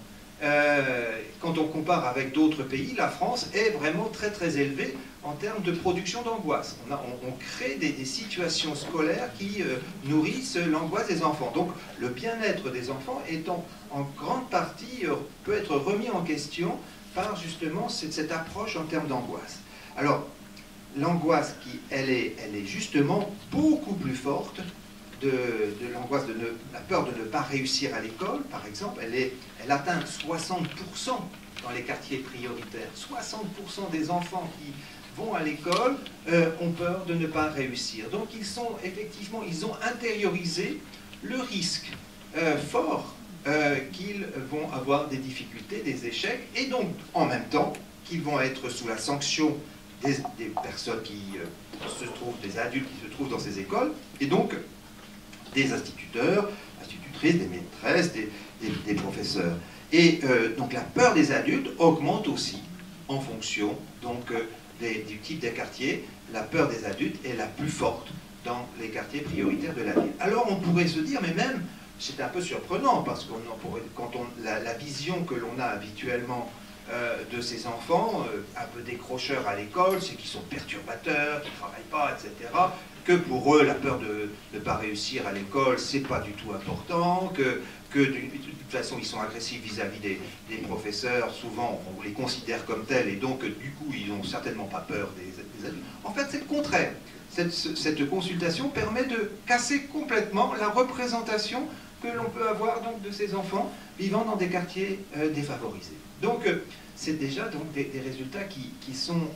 Quand on compare avec d'autres pays, la France est vraiment très très élevée en termes de production d'angoisse. On crée des situations scolaires qui nourrissent l'angoisse des enfants. Donc le bien-être des enfants étant en grande partie peut être remis en question par justement cette approche en termes d'angoisse. Alors, l'angoisse, elle est justement beaucoup plus forte l'angoisse, la peur de ne pas réussir à l'école, par exemple, elle atteint 60% dans les quartiers prioritaires. 60% des enfants qui vont à l'école ont peur de ne pas réussir. Donc ils ont intériorisé le risque fort qu'ils vont avoir des difficultés, des échecs, et donc en même temps qu'ils vont être sous la sanction des personnes des adultes qui se trouvent dans ces écoles, et donc des instituteurs, institutrices, des maîtresses, des professeurs. Et donc la peur des adultes augmente aussi en fonction du type des quartiers. La peur des adultes est la plus forte dans les quartiers prioritaires de la ville. Alors on pourrait se dire, mais même, c'est un peu surprenant, parce que la vision que l'on a habituellement de ces enfants, un peu décrocheurs à l'école, c'est qu'ils sont perturbateurs, qu'ils ne travaillent pas, etc., que pour eux, la peur de ne pas réussir à l'école, c'est pas du tout important, que de toute façon, ils sont agressifs vis-à-vis des professeurs, souvent on les considère comme tels, et donc du coup, ils n'ont certainement pas peur des adultes. En fait, c'est le contraire. Cette consultation permet de casser complètement la représentation que l'on peut avoir donc, de ces enfants vivant dans des quartiers défavorisés. Donc, c'est déjà donc, des résultats qui sont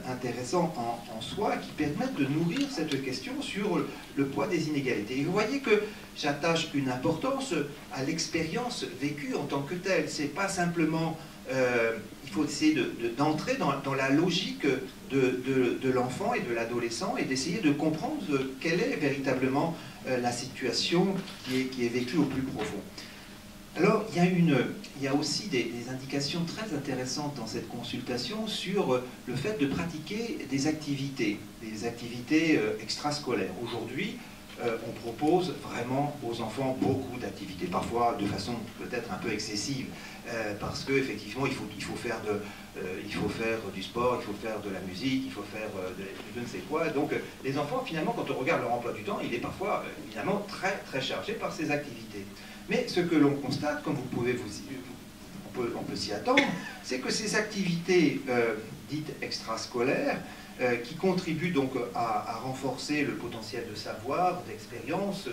intéressants en soi, qui permettent de nourrir cette question sur le poids des inégalités. Et vous voyez que j'attache une importance à l'expérience vécue en tant que telle. C'est pas simplement... il faut essayer d'entrer dans la logique de l'enfant et de l'adolescent et d'essayer de comprendre quelle est véritablement la situation qui est vécue au plus profond. Alors, il y a aussi des indications très intéressantes dans cette consultation sur le fait de pratiquer des activités extrascolaires. Aujourd'hui, on propose vraiment aux enfants beaucoup d'activités, parfois de façon peut-être un peu excessive, parce qu'effectivement, il faut faire du sport, il faut faire de la musique, il faut faire je ne sais quoi. Donc, les enfants, finalement, quand on regarde leur emploi du temps, il est parfois, évidemment, très, très chargé par ces activités. Mais ce que l'on constate, comme on peut s'y attendre, c'est que ces activités dites extrascolaires, qui contribuent donc à renforcer le potentiel de savoir, d'expérience,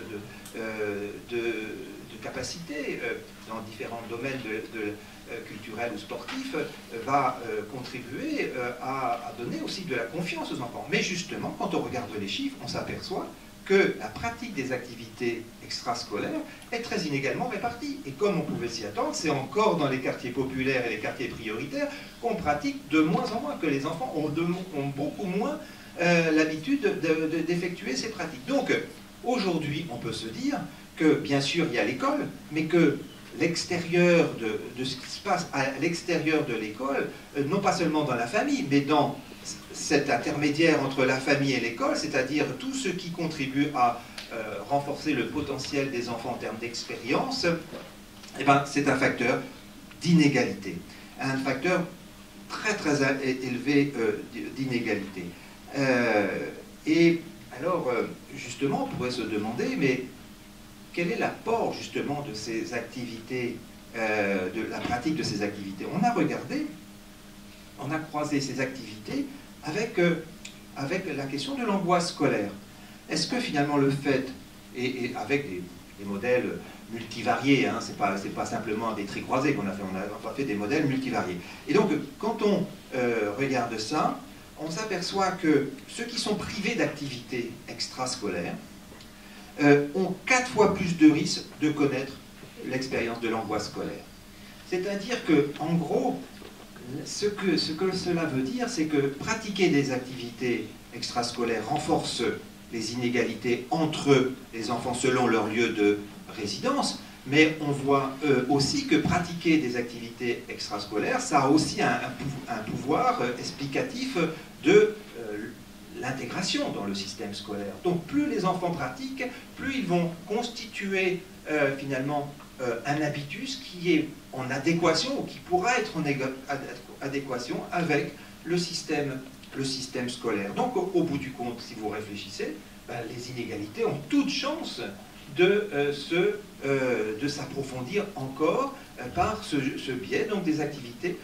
de capacité dans différents domaines culturels ou sportifs, va contribuer à donner aussi de la confiance aux enfants. Mais justement, quand on regarde les chiffres, on s'aperçoit que la pratique des activités extrascolaires est très inégalement répartie. Et comme on pouvait s'y attendre, c'est encore dans les quartiers populaires et les quartiers prioritaires qu'on pratique de moins en moins, que les enfants ont beaucoup moins l'habitude d'effectuer ces pratiques. Donc, aujourd'hui, on peut se dire que, bien sûr, il y a l'école, mais que l'extérieur de ce qui se passe à l'extérieur de l'école, non pas seulement dans la famille, mais dans cet intermédiaire entre la famille et l'école, c'est-à-dire tout ce qui contribue à renforcer le potentiel des enfants en termes d'expérience, eh ben, c'est un facteur d'inégalité, un facteur très très élevé d'inégalité. Et alors, justement, on pourrait se demander, mais quel est l'apport justement de ces activités, de la pratique de ces activités? On a regardé, on a croisé ces activités avec la question de l'angoisse scolaire. Est-ce que finalement le fait, et avec des modèles multivariés, hein, c'est pas simplement des traits croisés qu'on a fait, on a fait des modèles multivariés. Et donc, quand on regarde ça, on s'aperçoit que ceux qui sont privés d'activités extrascolaires ont 4 fois plus de risques de connaître l'expérience de l'angoisse scolaire. C'est-à-dire que, en gros, ce que cela veut dire, c'est que pratiquer des activités extrascolaires renforce les inégalités entre les enfants selon leur lieu de résidence, mais on voit aussi que pratiquer des activités extrascolaires, ça a aussi un pouvoir explicatif de l'intégration dans le système scolaire. Donc plus les enfants pratiquent, plus ils vont constituer finalement un habitus qui est en adéquation, ou qui pourra être en adéquation avec le système scolaire. Donc au bout du compte, si vous réfléchissez, ben, les inégalités ont toute chance de s'approfondir encore par ce biais donc des activités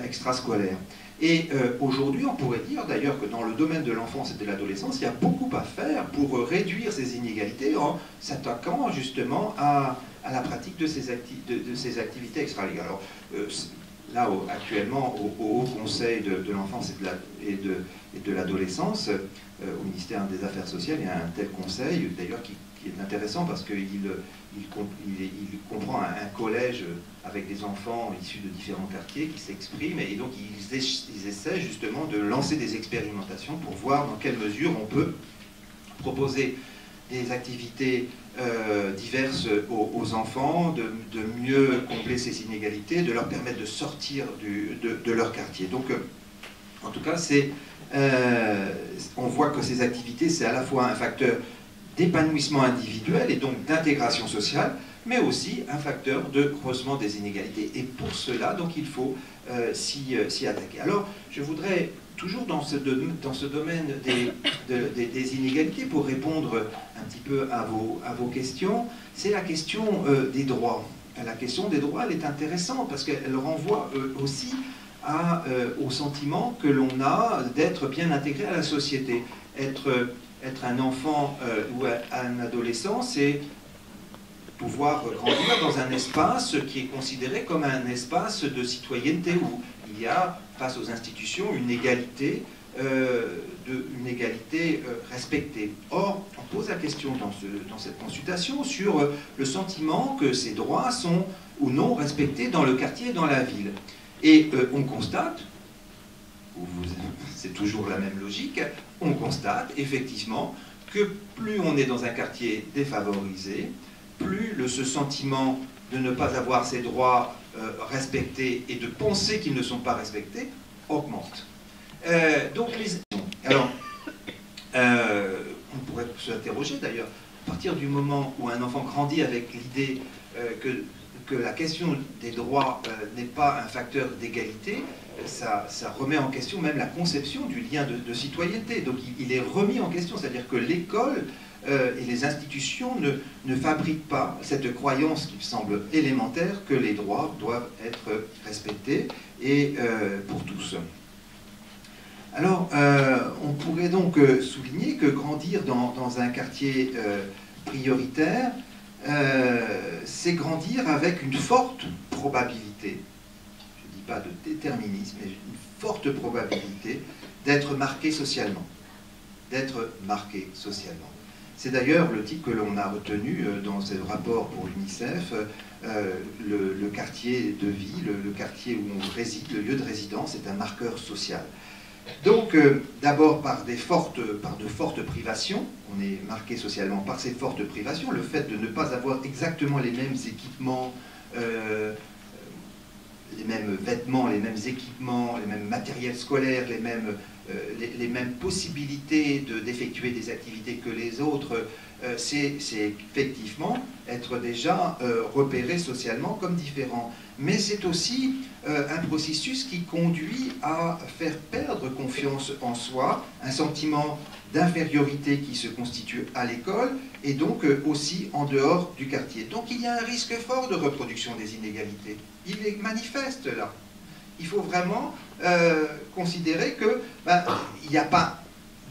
extrascolaires. Et aujourd'hui, on pourrait dire d'ailleurs que dans le domaine de l'enfance et de l'adolescence, il y a beaucoup à faire pour réduire ces inégalités en s'attaquant justement à la pratique de ces activités extralégales. Alors, là, actuellement, au Haut Conseil de l'enfance et de l'adolescence, au ministère des Affaires sociales, il y a un tel conseil, d'ailleurs, qui est intéressant parce qu'il comprend un collège avec des enfants issus de différents quartiers qui s'expriment, et donc ils essaient justement de lancer des expérimentations pour voir dans quelle mesure on peut proposer des activités diverses aux enfants, de mieux combler ces inégalités, de leur permettre de sortir de leur quartier. Donc, en tout cas, on voit que ces activités, c'est à la fois un facteur d'épanouissement individuel et donc d'intégration sociale, mais aussi un facteur de creusement des inégalités. Et pour cela, donc, il faut s'y attaquer. Alors, je voudrais, toujours dans ce domaine des inégalités, pour répondre un petit peu à vos questions, c'est la question des droits. La question des droits, elle est intéressante parce qu'elle renvoie aussi au sentiment que l'on a d'être bien intégré à la société. Être un enfant ou un adolescent, c'est pouvoir grandir dans un espace qui est considéré comme un espace de citoyenneté où il y a, face aux institutions, une égalité respectée. Or, on pose la question dans cette consultation sur le sentiment que ces droits sont ou non respectés dans le quartier et dans la ville. Et on constate, c'est toujours la même logique, on constate effectivement que plus on est dans un quartier défavorisé, plus ce sentiment de ne pas avoir ses droits respectés et de penser qu'ils ne sont pas respectés augmente. Alors, on pourrait s'interroger d'ailleurs, à partir du moment où un enfant grandit avec l'idée que la question des droits n'est pas un facteur d'égalité, ça remet en question même la conception du lien de citoyenneté. Donc il est remis en question, c'est-à-dire que l'école et les institutions ne fabriquent pas cette croyance qui me semble élémentaire que les droits doivent être respectés et pour tous. Alors, on pourrait donc souligner que grandir dans un quartier prioritaire, c'est grandir avec une forte probabilité, je ne dis pas de déterminisme, mais une forte probabilité d'être marqué socialement. C'est d'ailleurs le titre que l'on a retenu dans ce rapport pour l'UNICEF, le quartier de vie, le quartier où on réside, le lieu de résidence est un marqueur social. Donc, d'abord par de fortes privations, on est marqué socialement par ces fortes privations, le fait de ne pas avoir exactement les mêmes équipements, les mêmes vêtements, les mêmes équipements, les mêmes matériels scolaires, les mêmes possibilités d'effectuer des activités que les autres, c'est effectivement être déjà repéré socialement comme différent. Mais c'est aussi un processus qui conduit à faire perdre confiance en soi, un sentiment d'infériorité qui se constitue à l'école et donc aussi en dehors du quartier. Donc il y a un risque fort de reproduction des inégalités. Il est manifeste là. Il faut vraiment considérer que il n'y a pas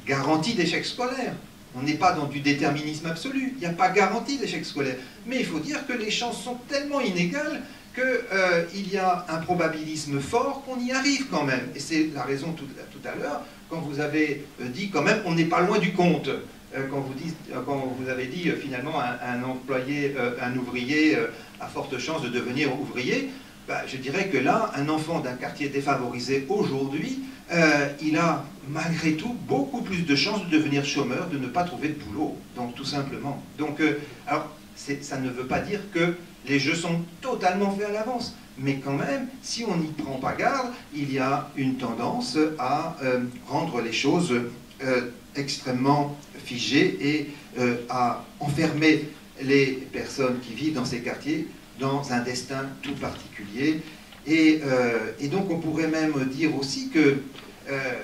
garantie d'échec scolaire. On n'est pas dans du déterminisme absolu. Il n'y a pas garantie d'échec scolaire. Mais il faut dire que les chances sont tellement inégales qu'il y a un probabilisme fort qu'on y arrive quand même. Et c'est la raison tout à l'heure, quand vous avez dit quand même on n'est pas loin du compte. Quand vous avez dit finalement un employé, un ouvrier a forte chance de devenir ouvrier, je dirais que là, un enfant d'un quartier défavorisé aujourd'hui, il a malgré tout beaucoup plus de chances de devenir chômeur, de ne pas trouver de boulot. Donc tout simplement. Donc, alors, ça ne veut pas dire que les jeux sont totalement faits à l'avance. Mais quand même, si on n'y prend pas garde, il y a une tendance à rendre les choses extrêmement figées et à enfermer les personnes qui vivent dans ces quartiers dans un destin tout particulier. Et donc on pourrait même dire aussi que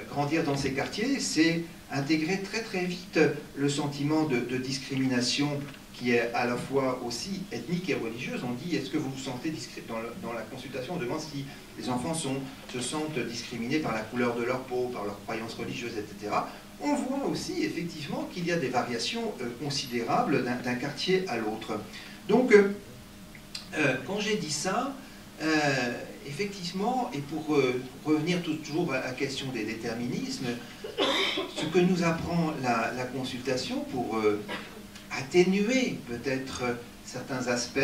grandir dans ces quartiers, c'est intégrer très très vite le sentiment de discrimination qui est à la fois aussi ethnique et religieuse. On dit, est-ce que vous vous sentez dans la consultation, on demande si les enfants se sentent discriminés par la couleur de leur peau, par leurs croyances religieuses, etc. On voit aussi effectivement qu'il y a des variations considérables d'un quartier à l'autre. Donc, quand j'ai dit ça, effectivement, et pour revenir toujours à la question des déterminismes, ce que nous apprend la consultation pour atténuer peut-être certains aspects,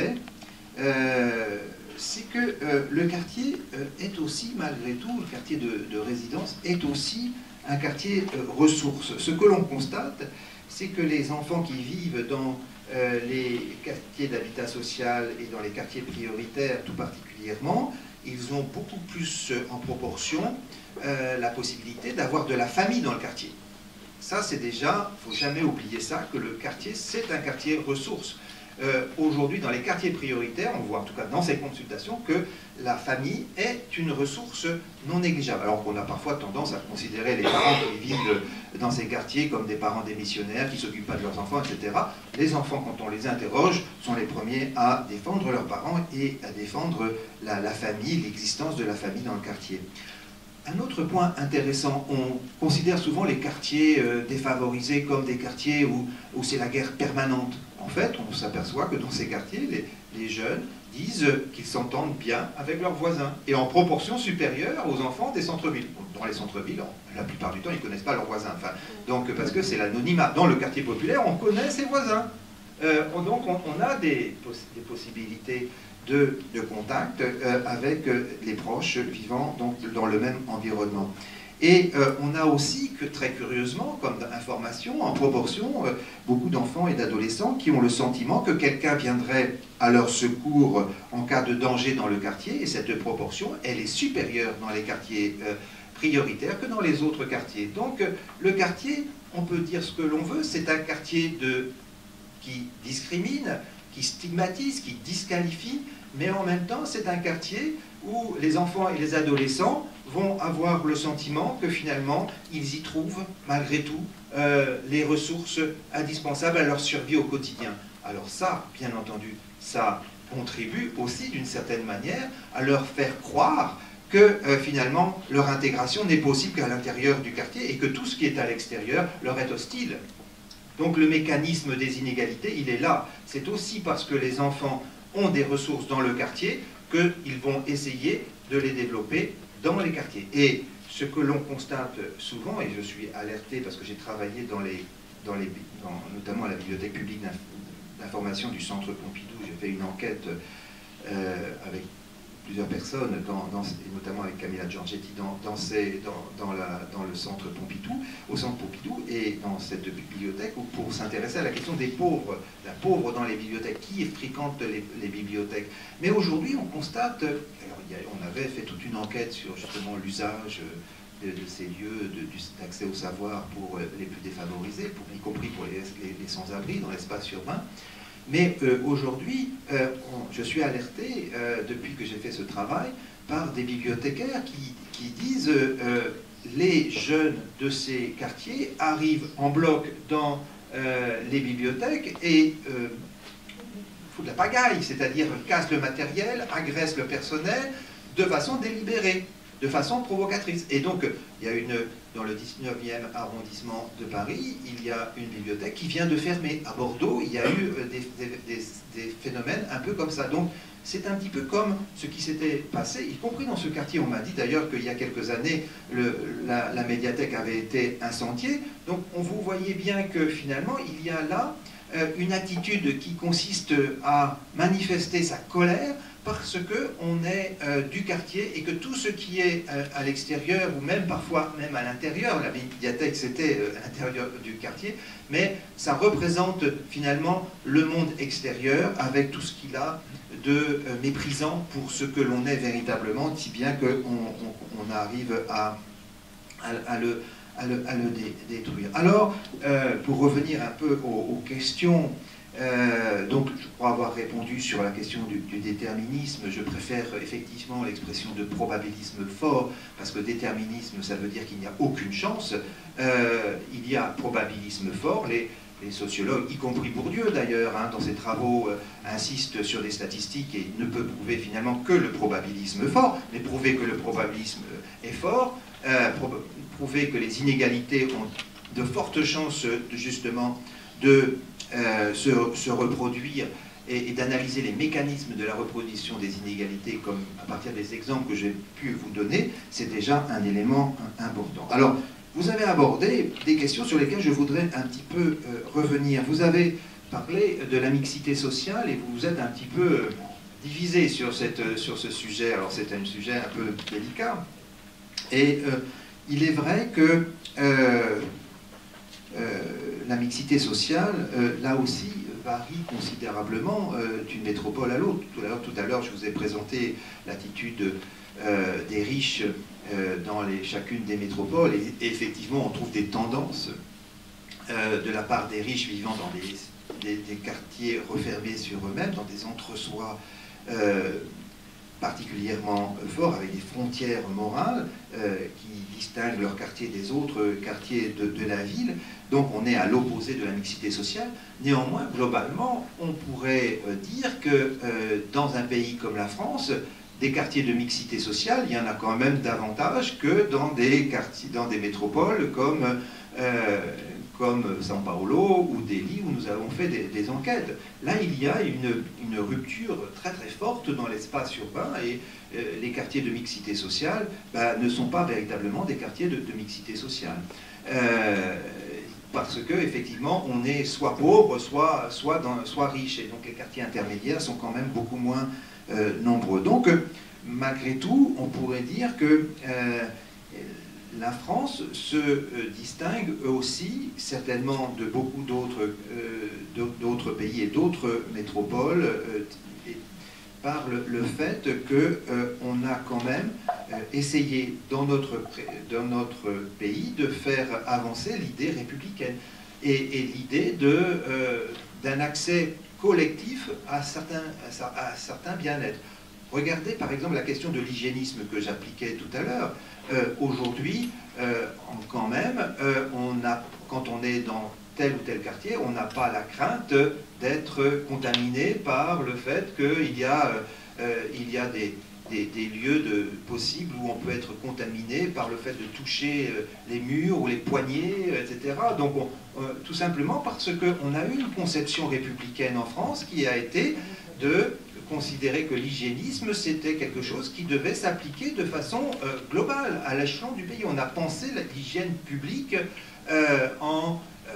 c'est que le quartier est aussi, malgré tout, le quartier de résidence est aussi un quartier ressource. Ce que l'on constate, c'est que les enfants qui vivent dans les quartiers d'habitat social et dans les quartiers prioritaires tout particulièrement, ils ont beaucoup plus en proportion la possibilité d'avoir de la famille dans le quartier. Ça, c'est déjà, il ne faut jamais oublier ça, que le quartier, c'est un quartier ressource. Aujourd'hui, dans les quartiers prioritaires, on voit en tout cas dans ces consultations que la famille est une ressource non négligeable. Alors qu'on a parfois tendance à considérer les parents qui vivent dans ces quartiers comme des parents démissionnaires, qui ne s'occupent pas de leurs enfants, etc. Les enfants, quand on les interroge, sont les premiers à défendre leurs parents et à défendre la famille, l'existence de la famille dans le quartier. Un autre point intéressant, on considère souvent les quartiers défavorisés comme des quartiers où c'est la guerre permanente. En fait, on s'aperçoit que dans ces quartiers, les jeunes disent qu'ils s'entendent bien avec leurs voisins, et en proportion supérieure aux enfants des centres-villes. Dans les centres-villes, la plupart du temps, ils ne connaissent pas leurs voisins. Enfin, donc, parce que c'est l'anonymat. Dans le quartier populaire, on connaît ses voisins. Donc, on a des possibilités de contact avec les proches vivant donc, dans le même environnement. Et on a aussi que, très curieusement, comme information, en proportion, beaucoup d'enfants et d'adolescents qui ont le sentiment que quelqu'un viendrait à leur secours en cas de danger dans le quartier, et cette proportion, elle est supérieure dans les quartiers prioritaires que dans les autres quartiers. Donc le quartier, on peut dire ce que l'on veut, c'est un quartier qui discrimine, qui stigmatise, qui disqualifie, mais en même temps, c'est un quartier où les enfants et les adolescents vont avoir le sentiment que finalement, ils y trouvent, malgré tout, les ressources indispensables à leur survie au quotidien. Alors ça, bien entendu, ça contribue aussi d'une certaine manière à leur faire croire que finalement, leur intégration n'est possible qu'à l'intérieur du quartier et que tout ce qui est à l'extérieur leur est hostile. Donc le mécanisme des inégalités, il est là. C'est aussi parce que les enfants ont des ressources dans le quartier qu'ils vont essayer de les développer dans les quartiers. Et ce que l'on constate souvent, et je suis alerté parce que j'ai travaillé notamment à la bibliothèque publique d'information du Centre Pompidou, j'ai fait une enquête avec plusieurs personnes, et notamment avec Camilla Giorgetti, dans le Centre Pompidou, au Centre Pompidou, et dans cette bibliothèque, pour s'intéresser à la question des pauvres, la pauvre dans les bibliothèques, qui fréquente les bibliothèques. Mais aujourd'hui, on constate, alors, on avait fait toute une enquête sur justement l'usage de ces lieux d'accès au savoir pour les plus défavorisés, y compris pour les sans-abri dans l'espace urbain. Mais aujourd'hui, je suis alerté, depuis que j'ai fait ce travail, par des bibliothécaires qui disent les jeunes de ces quartiers arrivent en bloc dans les bibliothèques et foutent de la pagaille, c'est-à-dire cassent le matériel, agressent le personnel de façon délibérée, de façon provocatrice. Et donc, il y a dans le 19e arrondissement de Paris, il y a une bibliothèque qui vient de fermer. À Bordeaux, il y a eu des phénomènes un peu comme ça. Donc, c'est un petit peu comme ce qui s'était passé, y compris dans ce quartier. On m'a dit d'ailleurs qu'il y a quelques années, la médiathèque avait été incendiée. Donc, vous voyez bien que finalement, il y a là une attitude qui consiste à manifester sa colère parce qu'on est du quartier et que tout ce qui est à l'extérieur, ou même parfois même à l'intérieur, la médiathèque c'était à l'intérieur du quartier, mais ça représente finalement le monde extérieur avec tout ce qu'il a de méprisant pour ce que l'on est véritablement, si bien qu'on arrive à le détruire. Alors, pour revenir un peu aux questions, donc je crois avoir répondu sur la question du déterminisme. Je préfère effectivement l'expression de probabilisme fort, parce que déterminisme, ça veut dire qu'il n'y a aucune chance. Il y a probabilisme fort. les sociologues, y compris Bourdieu d'ailleurs, dans ses travaux, insistent sur des statistiques et ne peut prouver finalement que le probabilisme fort, mais prouver que le probabilisme est fort, prouver que les inégalités ont de fortes chances justement de se reproduire et d'analyser les mécanismes de la reproduction des inégalités comme à partir des exemples que j'ai pu vous donner, c'est déjà un élément important. Alors, vous avez abordé des questions sur lesquelles je voudrais un petit peu revenir. Vous avez parlé de la mixité sociale et vous vous êtes un petit peu divisé sur ce sujet. Alors c'est un sujet un peu délicat. Et il est vrai que la mixité sociale, là aussi, varie considérablement d'une métropole à l'autre. Tout à l'heure, je vous ai présenté l'attitude des riches dans chacune des métropoles, et effectivement, on trouve des tendances de la part des riches vivant dans des quartiers refermés sur eux-mêmes, dans des entre-soi particulièrement forts, avec des frontières morales qui distinguent leur quartier des autres quartiers de la ville. Donc on est à l'opposé de la mixité sociale. Néanmoins, globalement, on pourrait dire que dans un pays comme la France, des quartiers de mixité sociale, il y en a quand même davantage que dans des quartiers, dans des métropoles comme São Paulo ou Delhi, où nous avons fait des enquêtes. Là, il y a une rupture très très forte dans l'espace urbain, et les quartiers de mixité sociale ne sont pas véritablement des quartiers de mixité sociale. Parce que effectivement, on est soit pauvre, soit riche, et donc les quartiers intermédiaires sont quand même beaucoup moins nombreux. Donc, malgré tout, on pourrait dire que la France se distingue aussi, certainement, de beaucoup d'autres pays et d'autres métropoles, par le fait qu'on a quand même essayé dans notre pays de faire avancer l'idée républicaine et l'idée d'un accès collectif à certains bien-être. Regardez par exemple la question de l'hygiénisme que j'appliquais tout à l'heure. Aujourd'hui, quand même, quand on est dans tel ou tel quartier, on n'a pas la crainte d'être contaminé par le fait qu'il y a des lieux possibles où on peut être contaminé par le fait de toucher les murs ou les poignées, etc. Donc, tout simplement parce qu'on a eu une conception républicaine en France qui a été de considérer que l'hygiénisme, c'était quelque chose qui devait s'appliquer de façon globale, à l'échelon du pays. On a pensé l'hygiène publique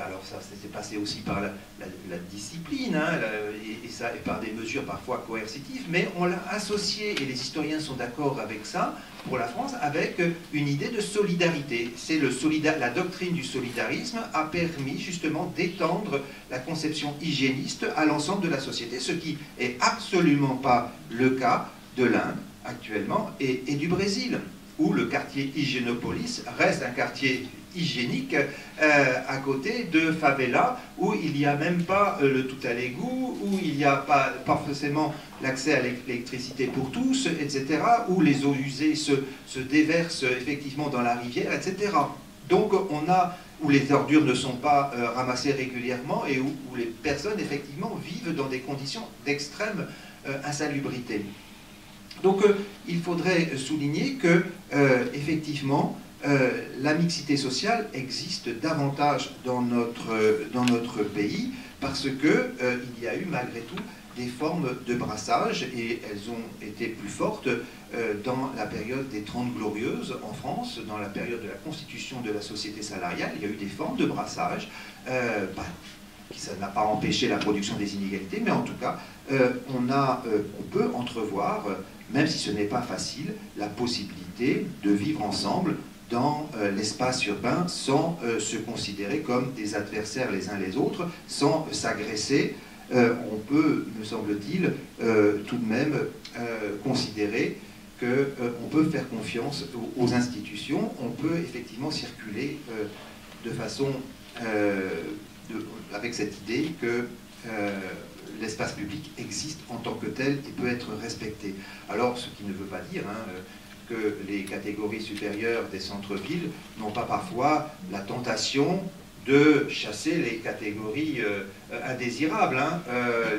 alors ça s'est passé aussi par la discipline, et par des mesures parfois coercitives, mais on l'a associé, et les historiens sont d'accord avec ça, pour la France, avec une idée de solidarité. La doctrine du solidarisme a permis justement d'étendre la conception hygiéniste à l'ensemble de la société, ce qui n'est absolument pas le cas de l'Inde actuellement et du Brésil, où le quartier Higiénopolis reste un quartier hygiénique à côté de favelas où il n'y a même pas le tout à l'égout, où il n'y a pas forcément l'accès à l'électricité pour tous, etc., où les eaux usées se déversent effectivement dans la rivière, etc. Donc où les ordures ne sont pas ramassées régulièrement et où les personnes effectivement vivent dans des conditions d'extrême insalubrité. Donc il faudrait souligner que effectivement la mixité sociale existe davantage dans notre pays parce que il y a eu malgré tout des formes de brassage, et elles ont été plus fortes dans la période des 30 Glorieuses en France, dans la période de la constitution de la société salariale. Il y a eu des formes de brassage, ça n'a pas empêché la production des inégalités, mais en tout cas, on peut entrevoir, même si ce n'est pas facile, la possibilité de vivre ensemble dans l'espace urbain sans se considérer comme des adversaires les uns les autres, sans s'agresser. On peut, me semble-t-il, tout de même considérer qu'on peut faire confiance aux institutions, on peut effectivement circuler de façon, avec cette idée que l'espace public existe en tant que tel et peut être respecté. Alors, ce qui ne veut pas dire que les catégories supérieures des centres-villes n'ont pas parfois la tentation de chasser les catégories indésirables. Hein.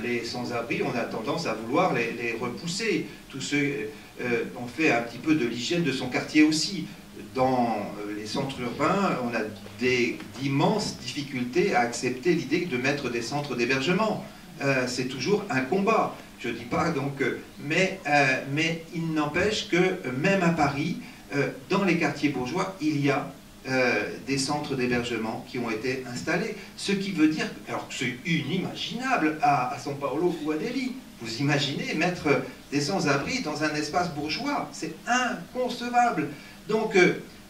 Les sans-abri, on a tendance à vouloir les repousser. Tous ceux, on fait un petit peu de l'hygiène de son quartier aussi. Dans les centres urbains, on a d'immenses difficultés à accepter l'idée de mettre des centres d'hébergement. C'est toujours un combat. Je ne dis pas donc, mais il n'empêche que même à Paris, dans les quartiers bourgeois, il y a des centres d'hébergement qui ont été installés. Ce qui veut dire, alors que c'est inimaginable à São Paulo ou à Delhi. Vous imaginez mettre des sans-abri dans un espace bourgeois, c'est inconcevable. Donc,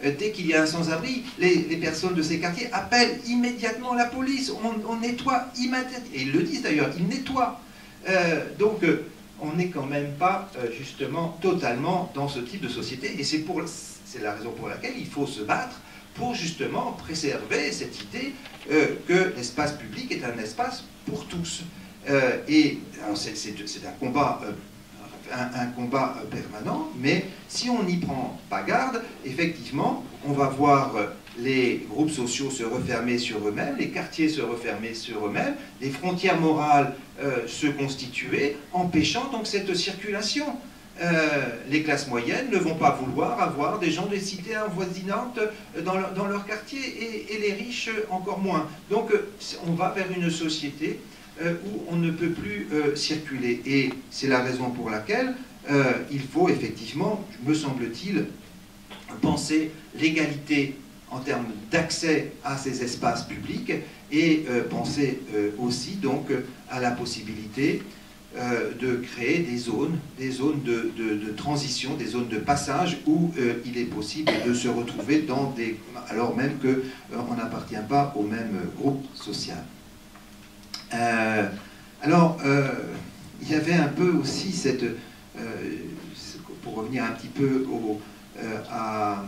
dès qu'il y a un sans-abri, les personnes de ces quartiers appellent immédiatement la police. On nettoie immédiatement. Et ils le disent d'ailleurs, ils nettoient. Donc, on n'est quand même pas justement totalement dans ce type de société. Et c'est la raison pour laquelle il faut se battre pour justement préserver cette idée que l'espace public est un espace pour tous. Et c'est un combat permanent, mais si on n'y prend pas garde, effectivement, on va voir les groupes sociaux se refermer sur eux-mêmes, les quartiers se refermer sur eux-mêmes, les frontières morales se constituer, empêchant donc cette circulation. Les classes moyennes ne vont pas vouloir avoir des gens des cités avoisinantes dans leur quartier, et les riches encore moins. Donc on va vers une société où on ne peut plus circuler. Et c'est la raison pour laquelle il faut effectivement, me semble-t-il, penser l'égalité en termes d'accès à ces espaces publics et penser aussi donc à la possibilité de créer des zones de transition, des zones de passage où il est possible de se retrouver dans des... alors même qu'on n'appartient pas au même groupe social. Il y avait un peu aussi cette... pour revenir un petit peu à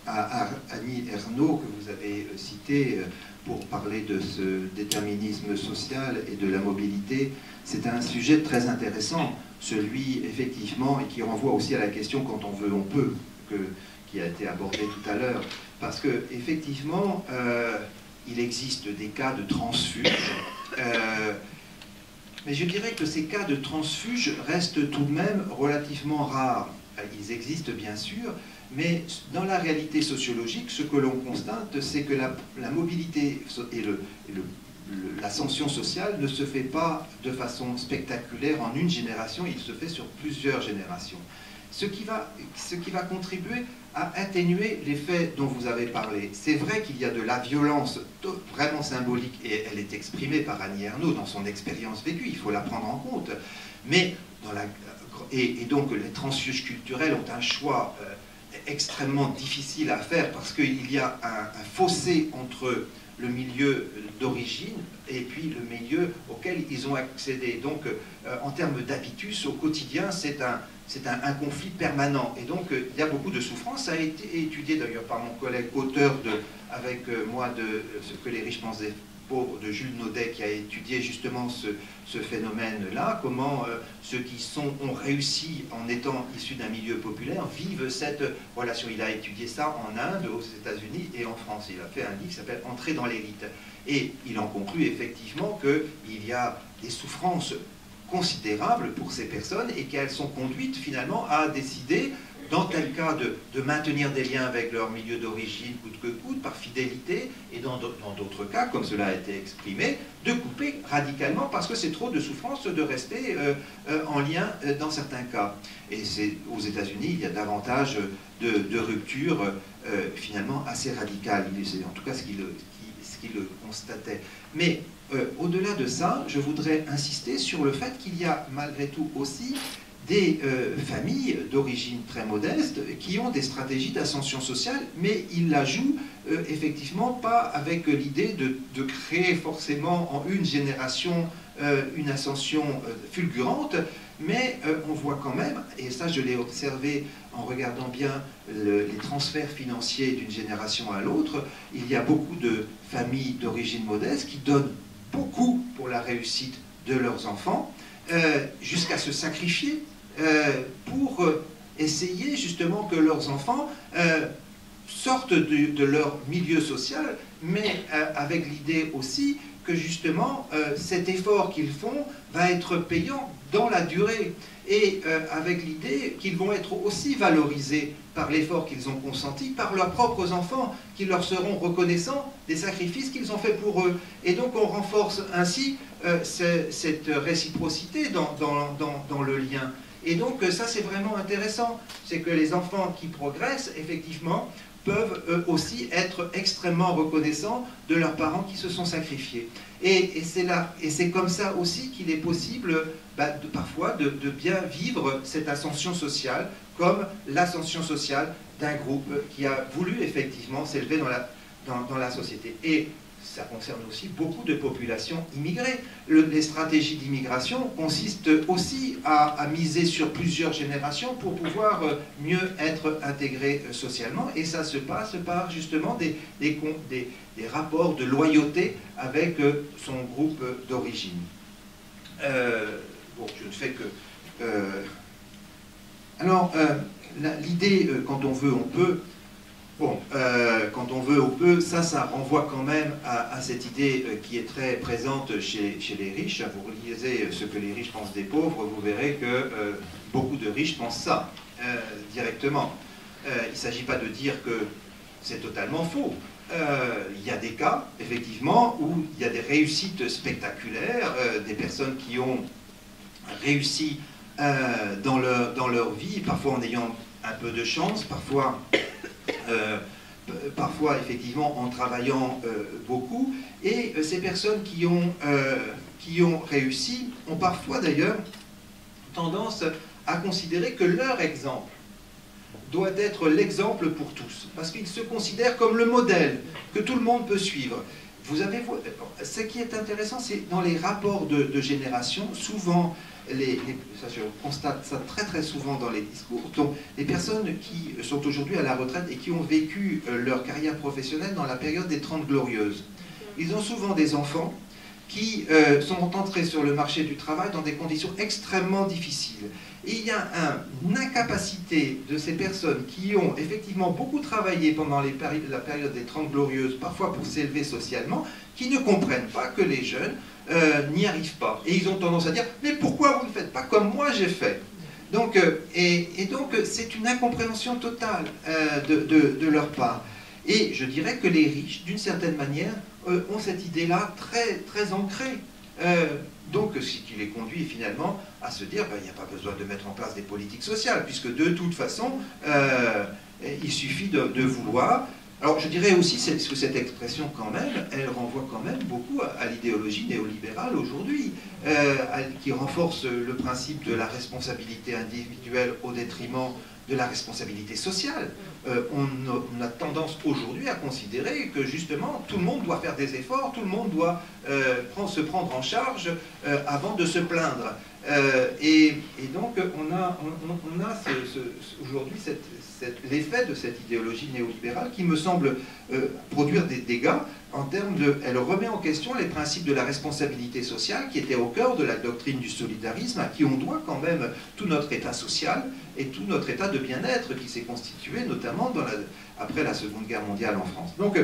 Annie Ernaux, que vous avez cité pour parler de ce déterminisme social et de la mobilité, c'est un sujet très intéressant, celui effectivement, et qui renvoie aussi à la question « quand on veut, on peut », qui a été abordée tout à l'heure, parce que effectivement, il existe des cas de transfuge, mais je dirais que ces cas de transfuge restent tout de même relativement rares. Ils existent bien sûr, mais dans la réalité sociologique, ce que l'on constate, c'est que la mobilité et l'ascension sociale ne se fait pas de façon spectaculaire en une génération, il se fait sur plusieurs générations. Ce qui va contribuer à atténuer l'effet dont vous avez parlé. C'est vrai qu'il y a de la violence vraiment symbolique, et elle est exprimée par Annie Ernaux dans son expérience vécue, il faut la prendre en compte, mais et donc les transfuges culturels ont un choix extrêmement difficile à faire parce qu'il y a un fossé entre le milieu d'origine et puis le milieu auquel ils ont accédé. Donc en termes d'habitus, au quotidien, c'est un conflit permanent. Et donc il y a beaucoup de souffrance. Ça a été étudié d'ailleurs par mon collègue auteur avec moi de ce que les riches pensent des pauvres de Jules Naudet, qui a étudié justement ce phénomène-là, comment ceux qui ont réussi en étant issus d'un milieu populaire vivent cette relation. Il a étudié ça en Inde, aux États-Unis et en France. Il a fait un livre qui s'appelle « Entrer dans l'élite ». Et il en conclut effectivement qu'il y a des souffrances considérables pour ces personnes et qu'elles sont conduites finalement à décider, dans tel cas, de maintenir des liens avec leur milieu d'origine coûte que coûte, par fidélité, et dans d'autres cas, comme cela a été exprimé, de couper radicalement parce que c'est trop de souffrance de rester en lien dans certains cas. Et aux États-Unis, il y a davantage de ruptures finalement assez radicales. C'est en tout cas ce qu'il constatait. Mais au-delà de ça, je voudrais insister sur le fait qu'il y a malgré tout aussi des familles d'origine très modeste qui ont des stratégies d'ascension sociale, mais ils la jouent effectivement pas avec l'idée de créer forcément en une génération une ascension fulgurante, mais on voit quand même, et ça je l'ai observé en regardant bien les transferts financiers d'une génération à l'autre, il y a beaucoup de familles d'origine modeste qui donnent beaucoup pour la réussite de leurs enfants, jusqu'à se sacrifier pour essayer justement que leurs enfants sortent de leur milieu social, mais avec l'idée aussi que justement cet effort qu'ils font va être payant dans la durée, et avec l'idée qu'ils vont être aussi valorisés par l'effort qu'ils ont consenti, par leurs propres enfants qui leur seront reconnaissants des sacrifices qu'ils ont faits pour eux. Et donc on renforce ainsi cette réciprocité dans le lien. Et donc ça c'est vraiment intéressant, c'est que les enfants qui progressent effectivement peuvent eux aussi être extrêmement reconnaissants de leurs parents qui se sont sacrifiés. Et c'est comme ça aussi qu'il est possible parfois de bien vivre cette ascension sociale comme l'ascension sociale d'un groupe qui a voulu effectivement s'élever dans la société. Et ça concerne aussi beaucoup de populations immigrées. Les stratégies d'immigration consistent aussi à miser sur plusieurs générations pour pouvoir mieux être intégrés socialement. Et ça se passe par justement des rapports de loyauté avec son groupe d'origine. Bon, je ne fais que... Alors, l'idée, quand on veut, on peut... Bon, quand on veut, on peut, ça renvoie quand même à cette idée qui est très présente chez les riches. Vous lisez ce que les riches pensent des pauvres, vous verrez que beaucoup de riches pensent ça directement. Il ne s'agit pas de dire que c'est totalement faux. Il y a des cas, effectivement, où il y a des réussites spectaculaires, des personnes qui ont réussi dans leur vie, parfois en ayant un peu de chance, parfois effectivement en travaillant beaucoup, et ces personnes qui ont réussi ont parfois d'ailleurs tendance à considérer que leur exemple doit être l'exemple pour tous, parce qu'ils se considèrent comme le modèle que tout le monde peut suivre. Ce qui est intéressant, c'est dans les rapports de génération, souvent, ça je constate ça très très souvent dans les discours, donc les personnes qui sont aujourd'hui à la retraite et qui ont vécu leur carrière professionnelle dans la période des 30 Glorieuses, ils ont souvent des enfants qui sont entrés sur le marché du travail dans des conditions extrêmement difficiles. Et il y a une incapacité de ces personnes qui ont effectivement beaucoup travaillé pendant la période des 30 Glorieuses, parfois pour s'élever socialement, qui ne comprennent pas que les jeunes n'y arrivent pas. Et ils ont tendance à dire « mais pourquoi vous ne faites pas comme moi j'ai fait ?» Donc, donc c'est une incompréhension totale de leur part. Et je dirais que les riches, d'une certaine manière, ont cette idée-là très, très ancrée. Donc, ce qui les conduit finalement à se dire il n'y a pas besoin de mettre en place des politiques sociales, puisque de toute façon, il suffit de vouloir. Alors, je dirais aussi que cette expression, quand même, elle renvoie quand même beaucoup à l'idéologie néolibérale aujourd'hui, qui renforce le principe de la responsabilité individuelle au détriment de la responsabilité sociale. On a tendance aujourd'hui à considérer que justement tout le monde doit faire des efforts, tout le monde doit se prendre en charge avant de se plaindre. Et donc on a aujourd'hui l'effet de cette idéologie néolibérale qui me semble produire des dégâts en termes de... Elle remet en question les principes de la responsabilité sociale qui étaient au cœur de la doctrine du solidarisme, à qui on doit quand même tout notre état social et tout notre état de bien-être qui s'est constitué notamment après la Seconde Guerre mondiale en France. Donc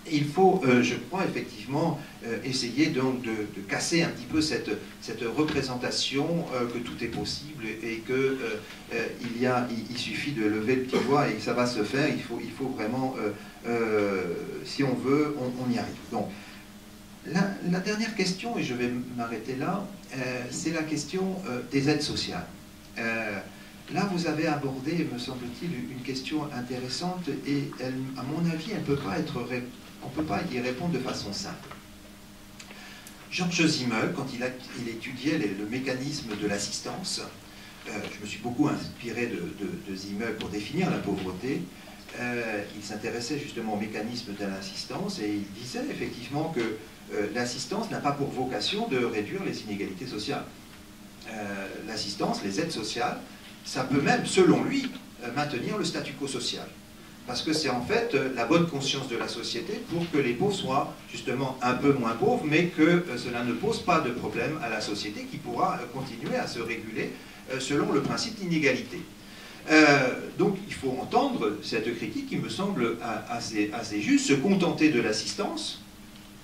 il faut, je crois, effectivement essayer donc de casser un petit peu cette représentation que tout est possible et que il suffit de lever le petit doigt et ça va se faire. Il faut vraiment, si on veut, on y arrive. Donc, la dernière question, et je vais m'arrêter là, c'est la question des aides sociales. Là, vous avez abordé, me semble-t-il, une question intéressante et elle, à mon avis, on ne peut pas y répondre de façon simple. Georges Simmel, quand il étudiait le mécanisme de l'assistance, je me suis beaucoup inspiré de Simmel pour définir la pauvreté, il s'intéressait justement au mécanisme de l'assistance et il disait effectivement que l'assistance n'a pas pour vocation de réduire les inégalités sociales. L'assistance, les aides sociales, ça peut même, selon lui, maintenir le statu quo social. Parce que c'est en fait la bonne conscience de la société pour que les pauvres soient justement un peu moins pauvres, mais que cela ne pose pas de problème à la société qui pourra continuer à se réguler selon le principe d'inégalité. Donc il faut entendre cette critique qui me semble assez juste. Se contenter de l'assistance,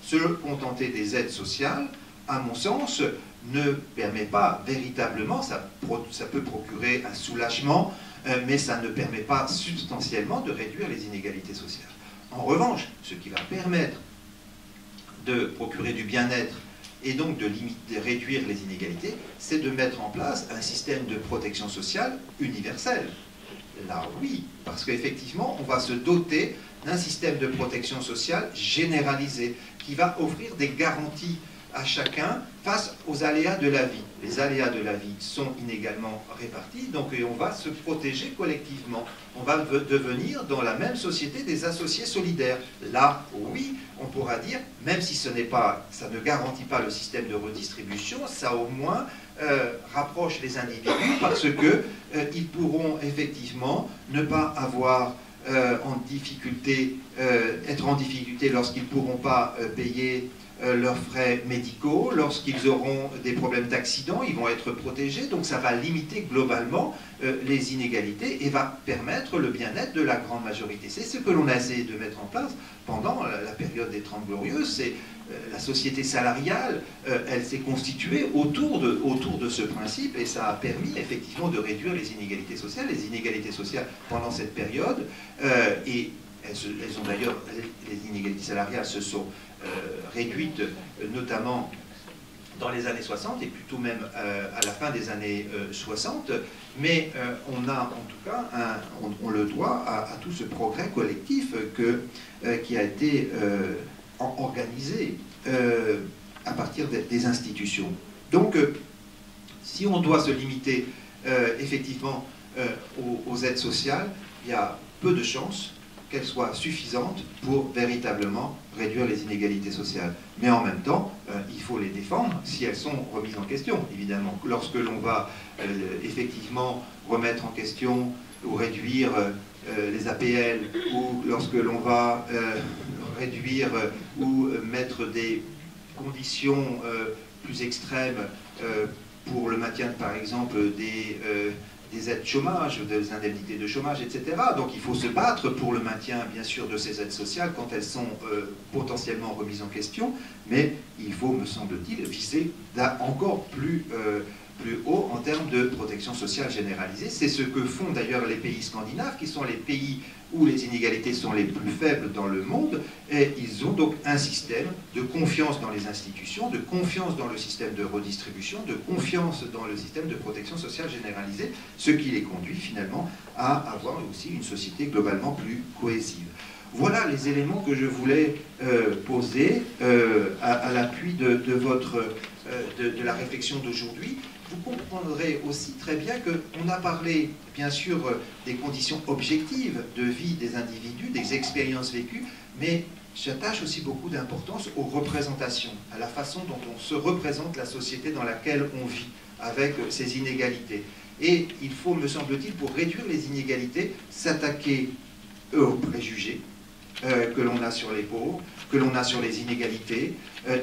se contenter des aides sociales, à mon sens, ne permet pas véritablement, ça peut procurer un soulagement, mais ça ne permet pas substantiellement de réduire les inégalités sociales. En revanche, ce qui va permettre de procurer du bien-être et donc de réduire les inégalités, c'est de mettre en place un système de protection sociale universel. Là, oui, parce qu'effectivement, on va se doter d'un système de protection sociale généralisé qui va offrir des garanties à chacun face aux aléas de la vie. Les aléas de la vie sont inégalement répartis, donc on va se protéger collectivement. On va devenir dans la même société des associés solidaires. Là, oui, on pourra dire, même si ça ne garantit pas le système de redistribution, ça au moins rapproche les individus parce qu'ils pourront effectivement ne pas avoir être en difficulté lorsqu'ils ne pourront pas payer leurs frais médicaux, lorsqu'ils auront des problèmes d'accident, ils vont être protégés, donc ça va limiter globalement les inégalités et va permettre le bien-être de la grande majorité. C'est ce que l'on a essayé de mettre en place pendant la période des Trente Glorieuses. C'est la société salariale, elle s'est constituée autour de ce principe et ça a permis effectivement de réduire les inégalités sociales. Les inégalités sociales pendant cette période, et elles ont d'ailleurs, les inégalités salariales se sont réduites notamment dans les années 60 et plutôt même à la fin des années 60, mais on a en tout cas, on le doit à tout ce progrès collectif qui a été organisé à partir des institutions. Donc, si on doit se limiter effectivement aux aides sociales, il y a peu de chances qu'elles soient suffisantes pour véritablement réduire les inégalités sociales. Mais en même temps, il faut les défendre si elles sont remises en question, évidemment. Lorsque l'on va effectivement remettre en question ou réduire les APL, ou lorsque l'on va réduire ou mettre des conditions plus extrêmes pour le maintien, par exemple, des aides chômage, des indemnités de chômage, etc. Donc il faut se battre pour le maintien, bien sûr, de ces aides sociales quand elles sont potentiellement remises en question, mais il faut, me semble-t-il, viser encore plus haut en termes de protection sociale généralisée. C'est ce que font d'ailleurs les pays scandinaves, qui sont les pays où les inégalités sont les plus faibles dans le monde, et ils ont donc un système de confiance dans les institutions, de confiance dans le système de redistribution, de confiance dans le système de protection sociale généralisée, ce qui les conduit finalement à avoir aussi une société globalement plus cohésive. Voilà les éléments que je voulais poser à l'appui de la réflexion d'aujourd'hui. Vous comprendrez aussi très bien qu'on a parlé, bien sûr, des conditions objectives de vie des individus, des expériences vécues, mais j'attache aussi beaucoup d'importance aux représentations, à la façon dont on se représente la société dans laquelle on vit, avec ces inégalités. Et il faut, me semble-t-il, pour réduire les inégalités, s'attaquer aux préjugés que l'on a sur les pauvres, que l'on a sur les inégalités.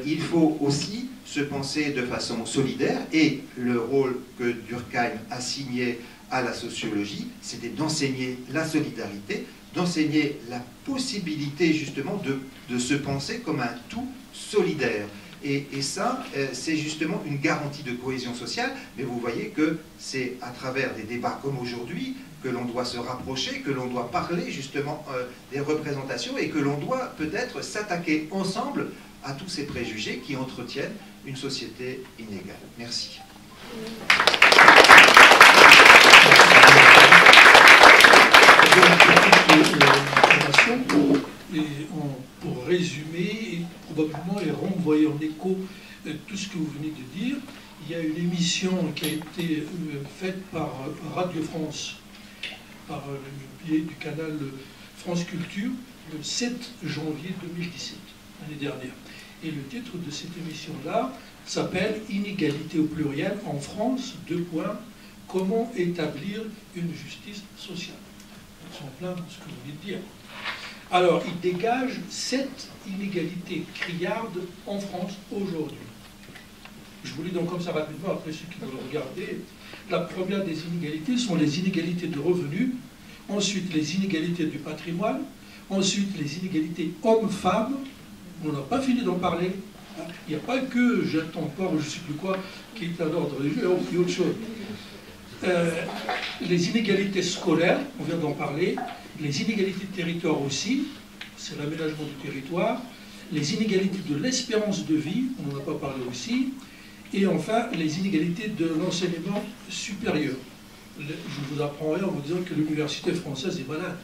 Il faut aussi se penser de façon solidaire, et le rôle que Durkheim assignait à la sociologie, c'était d'enseigner la solidarité, d'enseigner la possibilité justement de se penser comme un tout solidaire. Et ça, c'est justement une garantie de cohésion sociale, mais vous voyez que c'est à travers des débats comme aujourd'hui que l'on doit se rapprocher, que l'on doit parler justement des représentations et que l'on doit peut-être s'attaquer ensemble à tous ces préjugés qui entretiennent une société inégale. Merci. Pour résumer et probablement et renvoyer en écho tout ce que vous venez de dire, il y a une émission qui a été faite par Radio France, par le biais du canal France Culture, le 7 janvier 2017, l'année dernière. Et le titre de cette émission-là s'appelle « Inégalité au pluriel en France, : comment établir une justice sociale ». Ils sont pleins de ce que vous venez de dire. Alors, il dégage 7 inégalités criardes en France aujourd'hui. Je vous lis donc comme ça rapidement, après ceux qui veulent regarder. La première des inégalités sont les inégalités de revenus, ensuite les inégalités du patrimoine, ensuite les inégalités hommes-femmes. On n'a pas fini d'en parler. Il n'y a pas que j'attends encore, je ne sais plus quoi, qui est à l'ordre du jeu, il y a autre chose. Les inégalités scolaires, on vient d'en parler, les inégalités de territoire aussi, c'est l'aménagement du territoire, les inégalités de l'espérance de vie, on n'en a pas parlé aussi, et enfin les inégalités de l'enseignement supérieur. Je vous apprends rien en vous disant que l'université française est malade.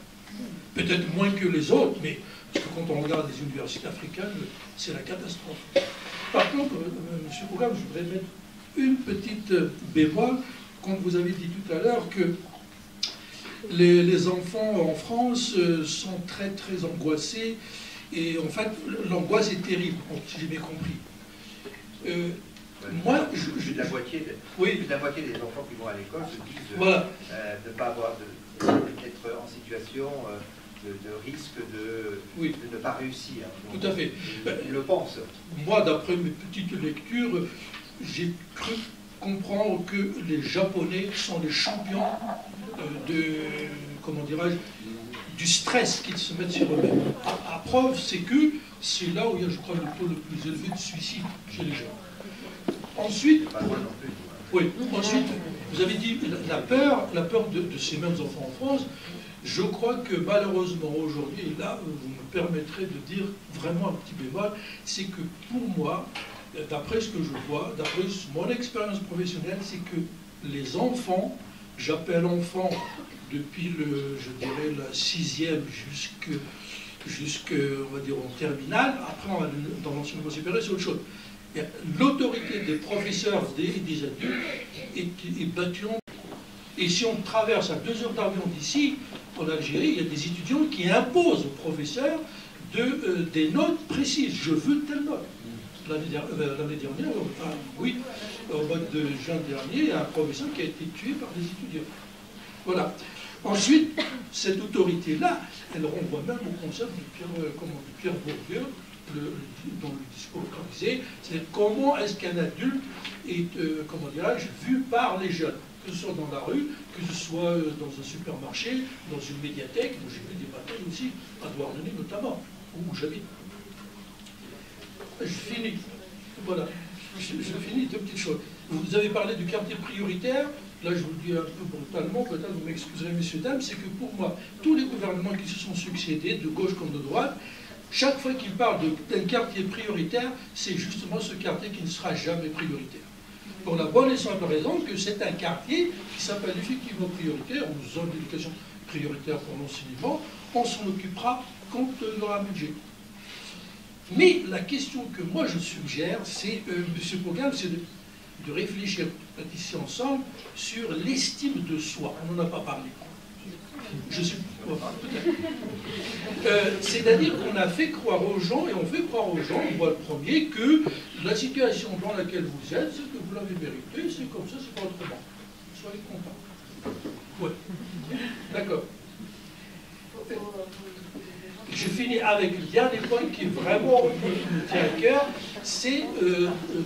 Peut-être moins que les autres, mais parce que quand on regarde les universités africaines, c'est la catastrophe. Par contre, M. Programme, je voudrais mettre une petite bémol. Quand vous avez dit tout à l'heure que les enfants en France sont très très angoissés, et en fait, l'angoisse est terrible, si j'ai bien compris. Moi, la moitié des enfants qui vont à l'école se disent voilà. de ne pas avoir d'être en situation de risque de ne pas réussir. Donc, tout à fait. Ils le pensent. Moi, d'après mes petites lectures, j'ai cru comprendre que les Japonais sont les champions comment dirais-je, du stress qu'ils se mettent sur eux-mêmes. À preuve, c'est que c'est là où il y a, je crois, le taux le plus élevé de suicide chez les gens. Ensuite, ensuite, vous avez dit la peur de ces mêmes enfants en France. Je crois que malheureusement aujourd'hui, et là vous me permettrez de dire vraiment un petit bémol, c'est que pour moi, d'après ce que je vois, d'après mon expérience professionnelle, c'est que les enfants, j'appelle enfants depuis je dirais la 6e jusqu'à on va dire en terminale, après dans l'enseignement supérieur c'est autre chose. L'autorité des professeurs des adultes est battue. Et si on traverse à 2 heures d'avion d'ici, en Algérie, il y a des étudiants qui imposent aux professeurs des notes précises. Je veux telle note. L'année dernière, au mois de juin dernier, il y a un professeur qui a été tué par des étudiants. Voilà. Ensuite, cette autorité-là, elle renvoie même au concept de Pierre Bourdieu, dans le discours organisé, c'est comment est-ce qu'un adulte est, comment dirais-je, vu par les jeunes, que ce soit dans la rue, que ce soit dans un supermarché, dans une médiathèque, où j'ai vu des batailles aussi, à Douarnenez notamment, où j'habite. Je finis. Voilà. Je finis 2 petites choses. Vous avez parlé du quartier prioritaire. Là, je vous le dis un peu brutalement, peut-être vous m'excuserez, messieurs, dames, c'est que pour moi, tous les gouvernements qui se sont succédés, de gauche comme de droite, chaque fois qu'ils parlent d'un quartier prioritaire, c'est justement ce quartier qui ne sera jamais prioritaire. Pour la bonne et simple raison que c'est un quartier qui s'appelle effectivement prioritaire, ou zone d'éducation prioritaire pour l'enseignement, on s'en occupera quand il y aura un budget. Mais la question que moi je suggère, c'est, M. Programme, c'est de réfléchir ici ensemble sur l'estime de soi. On n'en a pas parlé. Je suis c'est-à-dire qu'on a fait croire aux gens, et on fait croire aux gens, moi le premier, que la situation dans laquelle vous êtes, c'est que vous l'avez mérité, c'est comme ça, c'est pas autrement. Soyez contents. Oui. D'accord. Je finis avec le dernier point qui vraiment me tient à cœur, c'est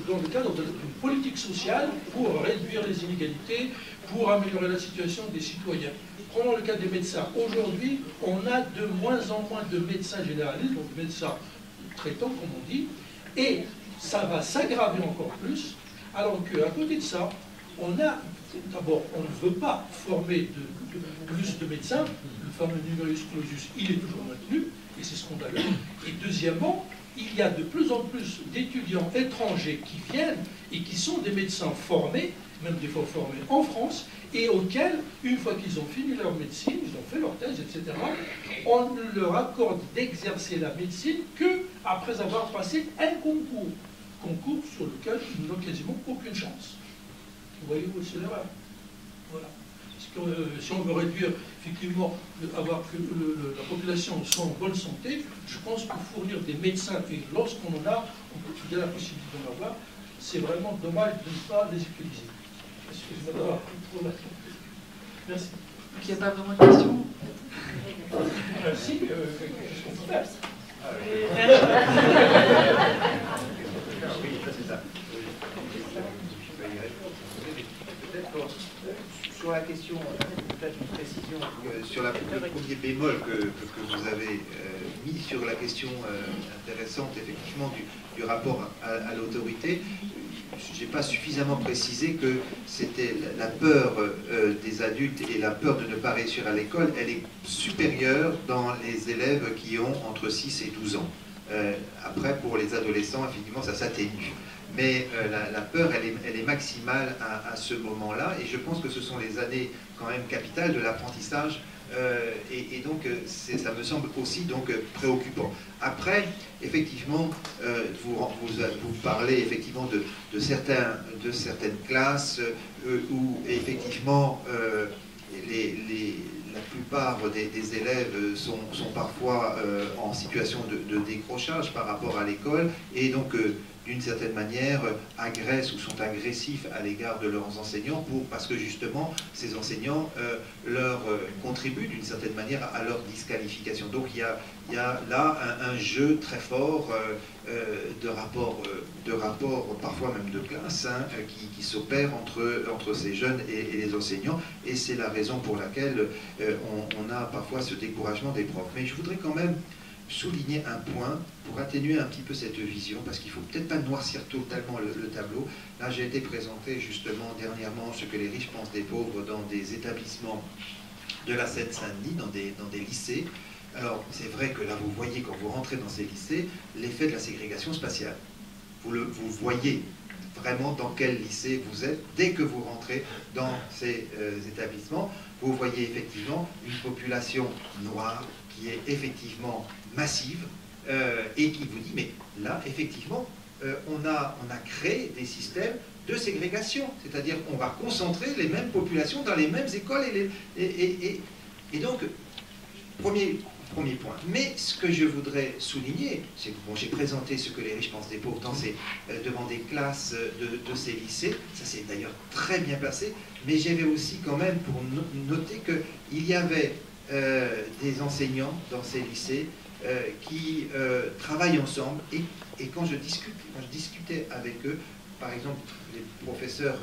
dans le cadre d'une politique sociale pour réduire les inégalités, pour améliorer la situation des citoyens. Prenons le cas des médecins. Aujourd'hui, on a de moins en moins de médecins généralistes, donc médecins traitants, comme on dit, et ça va s'aggraver encore plus, alors qu'à côté de ça, on a, d'abord, on ne veut pas former plus de médecins, le fameux numerus clausus, il est toujours maintenu, et c'est scandaleux. Et deuxièmement, il y a de plus en plus d'étudiants étrangers qui viennent et qui sont des médecins formés, même des fois formés en France, et auxquels, une fois qu'ils ont fini leur médecine, ils ont fait leur thèse, etc., on ne leur accorde d'exercer la médecine qu'après avoir passé un concours sur lequel ils n'ont quasiment aucune chance. Vous voyez où c'est l'erreur. Voilà. Parce que si on veut réduire, effectivement, avoir que la population soit en bonne santé, je pense que fournir des médecins, et lorsqu'on en a, on peut trouver la possibilité d'en avoir, c'est vraiment dommage de ne pas les utiliser. Excusez-moi. Merci. Donc il n'y a pas vraiment de questions. Merci. Qu'est-ce qu'on peut faire? Oui, ça c'est ça. Sur la question, peut-être une précision, sur le premier bémol que vous avez mis sur la question intéressante, effectivement, du rapport à l'autorité, je n'ai pas suffisamment précisé que c'était la peur des adultes et la peur de ne pas réussir à l'école, elle est supérieure dans les élèves qui ont entre 6 et 12 ans. Après, pour les adolescents, effectivement, ça s'atténue. Mais la peur, elle est maximale à ce moment-là, et je pense que ce sont les années quand même capitales de l'apprentissage, et donc ça me semble aussi donc préoccupant. Après, effectivement, vous parlez effectivement de certaines classes où effectivement la plupart des élèves sont parfois en situation de décrochage par rapport à l'école, et donc d'une certaine manière, agressent ou sont agressifs à l'égard de leurs enseignants parce que justement, ces enseignants leur contribuent d'une certaine manière à leur disqualification. Donc il y a là un jeu très fort de rapport, parfois même de classe, hein, qui s'opère entre ces jeunes et les enseignants, et c'est la raison pour laquelle on a parfois ce découragement des profs. Mais je voudrais quand même souligner un point pour atténuer un petit peu cette vision, parce qu'il ne faut peut-être pas noircir totalement le tableau. Là, j'ai été présenté justement dernièrement ce que les riches pensent des pauvres dans des établissements de la Seine-Saint-Denis, dans des lycées. Alors, c'est vrai que là, vous voyez, quand vous rentrez dans ces lycées, l'effet de la ségrégation spatiale. Vous voyez vraiment dans quel lycée vous êtes. Dès que vous rentrez dans ces établissements, vous voyez effectivement une population noire qui est effectivement massive et qui vous dit, mais là, effectivement, on a créé des systèmes de ségrégation, c'est-à-dire qu'on va concentrer les mêmes populations dans les mêmes écoles, et donc, premier point. Mais ce que je voudrais souligner, c'est que bon, j'ai présenté ce que les riches pensent des pauvres devant des classes de ces lycées, ça s'est d'ailleurs très bien passé, mais j'avais aussi quand même pour noter qu'il y avait des enseignants dans ces lycées qui travaillent ensemble, et quand je discutais avec eux, par exemple les professeurs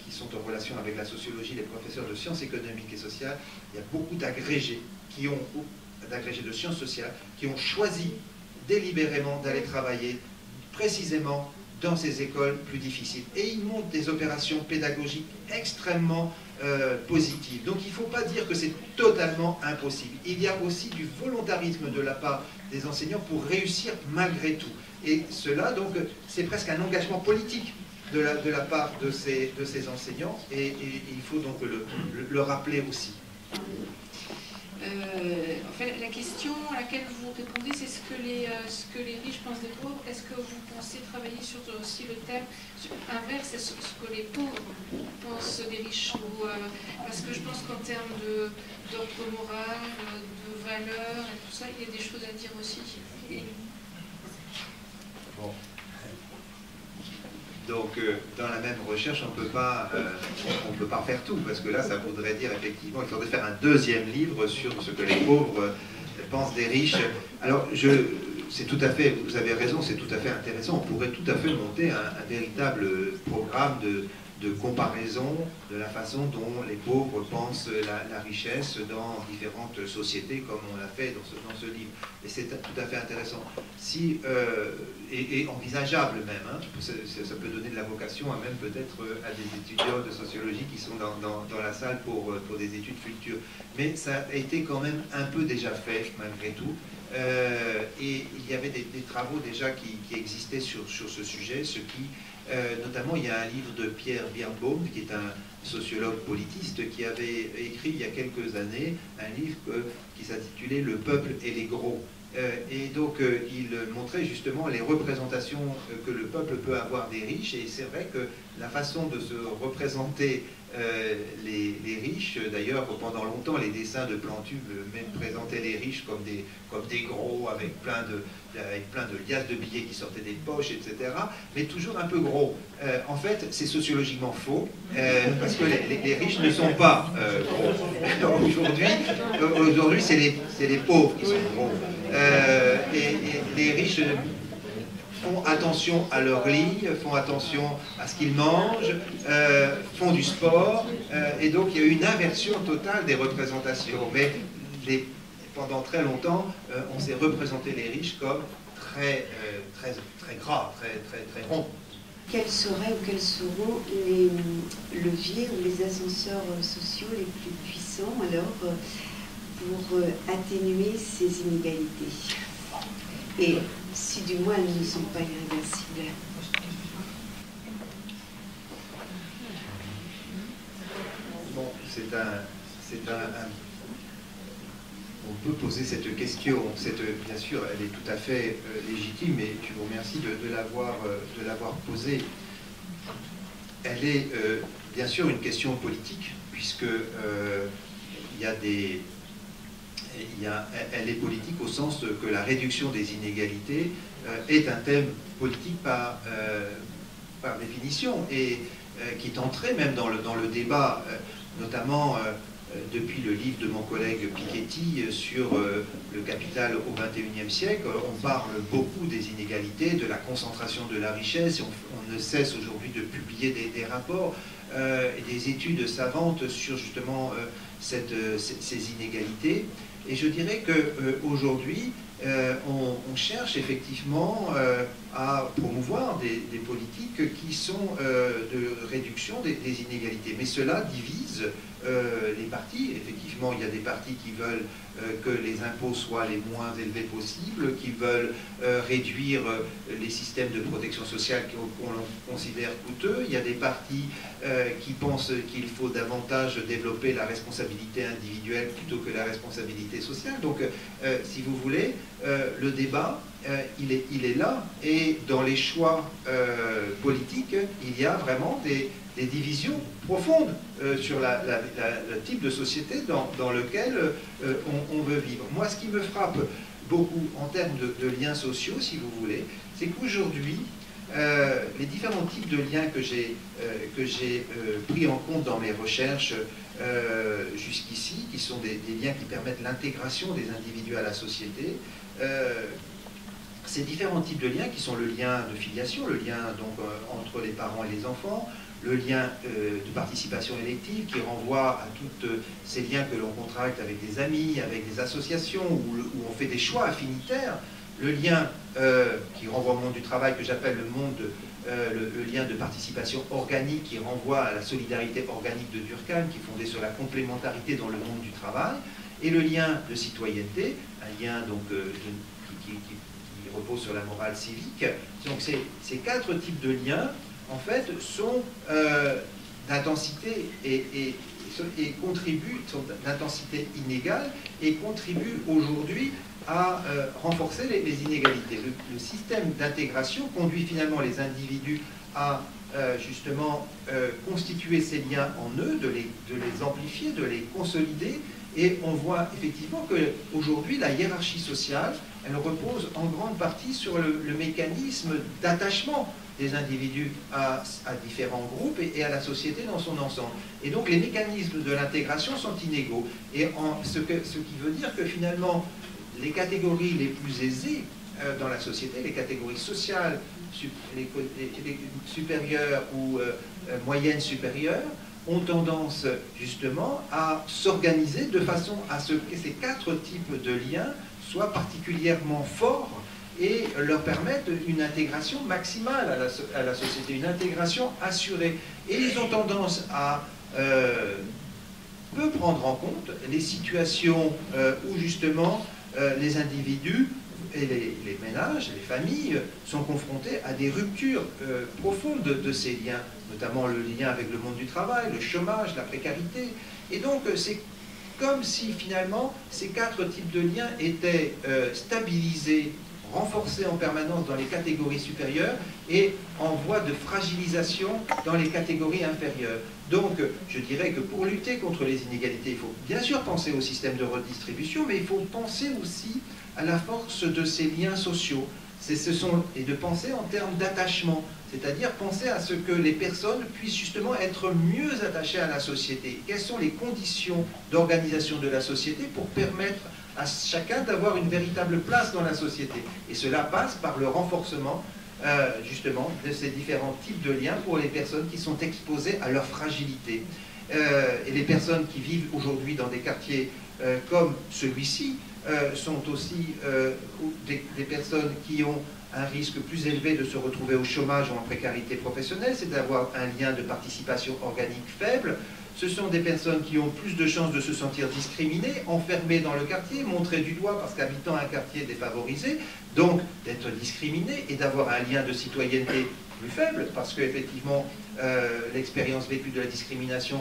qui sont en relation avec la sociologie, les professeurs de sciences économiques et sociales, il y a beaucoup d'agrégés de sciences sociales qui ont choisi délibérément d'aller travailler précisément dans ces écoles plus difficiles. Et ils montent des opérations pédagogiques extrêmement positives. Donc il ne faut pas dire que c'est totalement impossible. Il y a aussi du volontarisme de la part des enseignants pour réussir malgré tout. Et cela, donc, c'est presque un engagement politique de la part de ces enseignants, et il faut donc le rappeler aussi. En fait, la question à laquelle vous répondez, c'est ce que les riches pensent des pauvres. Est-ce que vous pensez travailler sur aussi le thème inverse, c'est ce que les pauvres pensent des riches, parce que je pense qu'en termes d'ordre moral, de valeurs et tout ça, il y a des choses à dire aussi. Bon. Donc, dans la même recherche, on ne peut pas faire tout, parce que là, ça voudrait dire, effectivement, il faudrait faire un deuxième livre sur ce que les pauvres pensent des riches. Alors, c'est tout à fait, vous avez raison, c'est tout à fait intéressant. On pourrait tout à fait monter un véritable programme de comparaison de la façon dont les pauvres pensent la richesse dans différentes sociétés, comme on l'a fait dans ce livre. Et c'est tout à fait intéressant. Et envisageable même. Hein. Ça peut donner de la vocation à même peut-être à des étudiants de sociologie qui sont dans la salle pour des études futures. Mais ça a été quand même un peu déjà fait, malgré tout. Et il y avait des travaux déjà qui existaient sur ce sujet, notamment, il y a un livre de Pierre Birnbaum, qui est un sociologue politiste, qui avait écrit il y a quelques années un livre qui s'intitulait « Le peuple et les gros ». Et donc, il montrait justement les représentations que le peuple peut avoir des riches, et c'est vrai que la façon de se représenter les riches, d'ailleurs, pendant longtemps, les dessins de Plantu même présentaient les riches comme des gros, avec plein de liasses de billets qui sortaient des poches, etc., mais toujours un peu gros. En fait, c'est sociologiquement faux, parce que les riches ne sont pas gros. Aujourd'hui, c'est les pauvres qui sont gros. Et les riches... font attention à leur lit, font attention à ce qu'ils mangent, font du sport, et donc il y a eu une inversion totale des représentations. Mais pendant très longtemps, on s'est représenté les riches comme très gras, très ronds. Quels seraient ou quels seront les leviers ou les ascenseurs sociaux les plus puissants alors pour atténuer ces inégalités? Et si du moins elles ne sont pas irréversibles. Bon, on peut poser cette question, bien sûr, elle est tout à fait légitime, et je vous remercie de l'avoir posée. Elle est bien sûr une question politique, puisque elle est politique au sens que la réduction des inégalités est un thème politique par définition, et qui est entré même dans le débat, notamment depuis le livre de mon collègue Piketty sur le capital au XXIe siècle. On parle beaucoup des inégalités, de la concentration de la richesse, et on ne cesse aujourd'hui de publier des rapports et des études savantes sur justement ces inégalités. Et je dirais qu'aujourd'hui, on cherche effectivement à promouvoir des politiques qui sont de réduction des inégalités. Mais cela divise les partis. Effectivement, il y a des partis qui veulent que les impôts soient les moins élevés possibles, qui veulent réduire les systèmes de protection sociale qu'on considère coûteux. Il y a des partis qui pensent qu'il faut davantage développer la responsabilité individuelle plutôt que la responsabilité sociale. Donc, si vous voulez, le débat, il est là, et dans les choix politiques, il y a vraiment des divisions profondes sur le type de société dans lequel on veut vivre. Moi, ce qui me frappe beaucoup en termes de liens sociaux, si vous voulez, c'est qu'aujourd'hui, les différents types de liens que j'ai pris en compte dans mes recherches jusqu'ici, qui sont des liens qui permettent l'intégration des individus à la société, ces différents types de liens qui sont le lien de filiation, le lien donc entre les parents et les enfants, le lien de participation élective qui renvoie à tous ces liens que l'on contracte avec des amis, avec des associations, où on fait des choix affinitaires, le lien qui renvoie au monde du travail, que j'appelle le lien de participation organique, qui renvoie à la solidarité organique de Durkheim, qui est fondée sur la complémentarité dans le monde du travail, et le lien de citoyenneté, un lien donc, qui repose sur la morale civique. Donc ces quatre types de liens, en fait, sont d'intensité et contribuent, sont d'intensité inégale, et contribuent aujourd'hui à renforcer les inégalités. Le système d'intégration conduit finalement les individus à justement constituer ces liens en eux, de les amplifier, de les consolider, et on voit effectivement qu'aujourd'hui la hiérarchie sociale, elle repose en grande partie sur le mécanisme d'attachement des individus à différents groupes et à la société dans son ensemble. Et donc les mécanismes de l'intégration sont inégaux. Et ce qui veut dire que finalement, les catégories les plus aisées dans la société, les catégories sociales les supérieures ou moyennes supérieures, ont tendance justement à s'organiser de façon à ce que ces quatre types de liens soient particulièrement forts et leur permettent une intégration maximale à la société, une intégration assurée. Et ils ont tendance à peu prendre en compte les situations où justement les individus et les ménages, les familles sont confrontés à des ruptures profondes de ces liens, notamment le lien avec le monde du travail, le chômage, la précarité. Et donc c'est comme si finalement ces quatre types de liens étaient stabilisés, renforcés en permanence dans les catégories supérieures et en voie de fragilisation dans les catégories inférieures. Donc je dirais que pour lutter contre les inégalités, il faut bien sûr penser au système de redistribution, mais il faut penser aussi à la force de ces liens sociaux, et de penser en termes d'attachement, c'est-à-dire penser à ce que les personnes puissent justement être mieux attachées à la société. Quelles sont les conditions d'organisation de la société pour permettre à chacun d'avoir une véritable place dans la société? Et cela passe par le renforcement justement de ces différents types de liens pour les personnes qui sont exposées à leur fragilité. Et les personnes qui vivent aujourd'hui dans des quartiers comme celui-ci sont aussi des personnes qui ont un risque plus élevé de se retrouver au chômage ou en précarité professionnelle, c'est d'avoir un lien de participation organique faible. Ce sont des personnes qui ont plus de chances de se sentir discriminées, enfermées dans le quartier, montrées du doigt parce qu'habitant un quartier défavorisé, donc d'être discriminées et d'avoir un lien de citoyenneté plus faible, parce qu'effectivement, l'expérience vécue de la discrimination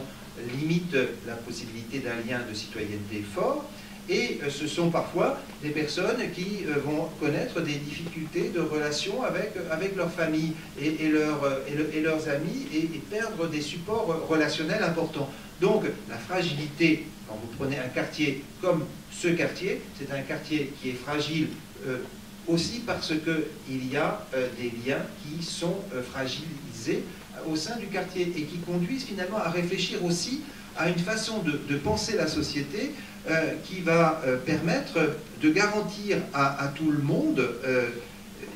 limite la possibilité d'un lien de citoyenneté fort. Et ce sont parfois des personnes qui vont connaître des difficultés de relation avec leur famille et leurs amis et perdre des supports relationnels importants. Donc la fragilité, quand vous prenez un quartier comme ce quartier, c'est un quartier qui est fragile aussi parce qu'il y a des liens qui sont fragilisés au sein du quartier et qui conduisent finalement à réfléchir aussi à une façon de penser la société qui va permettre de garantir à tout le monde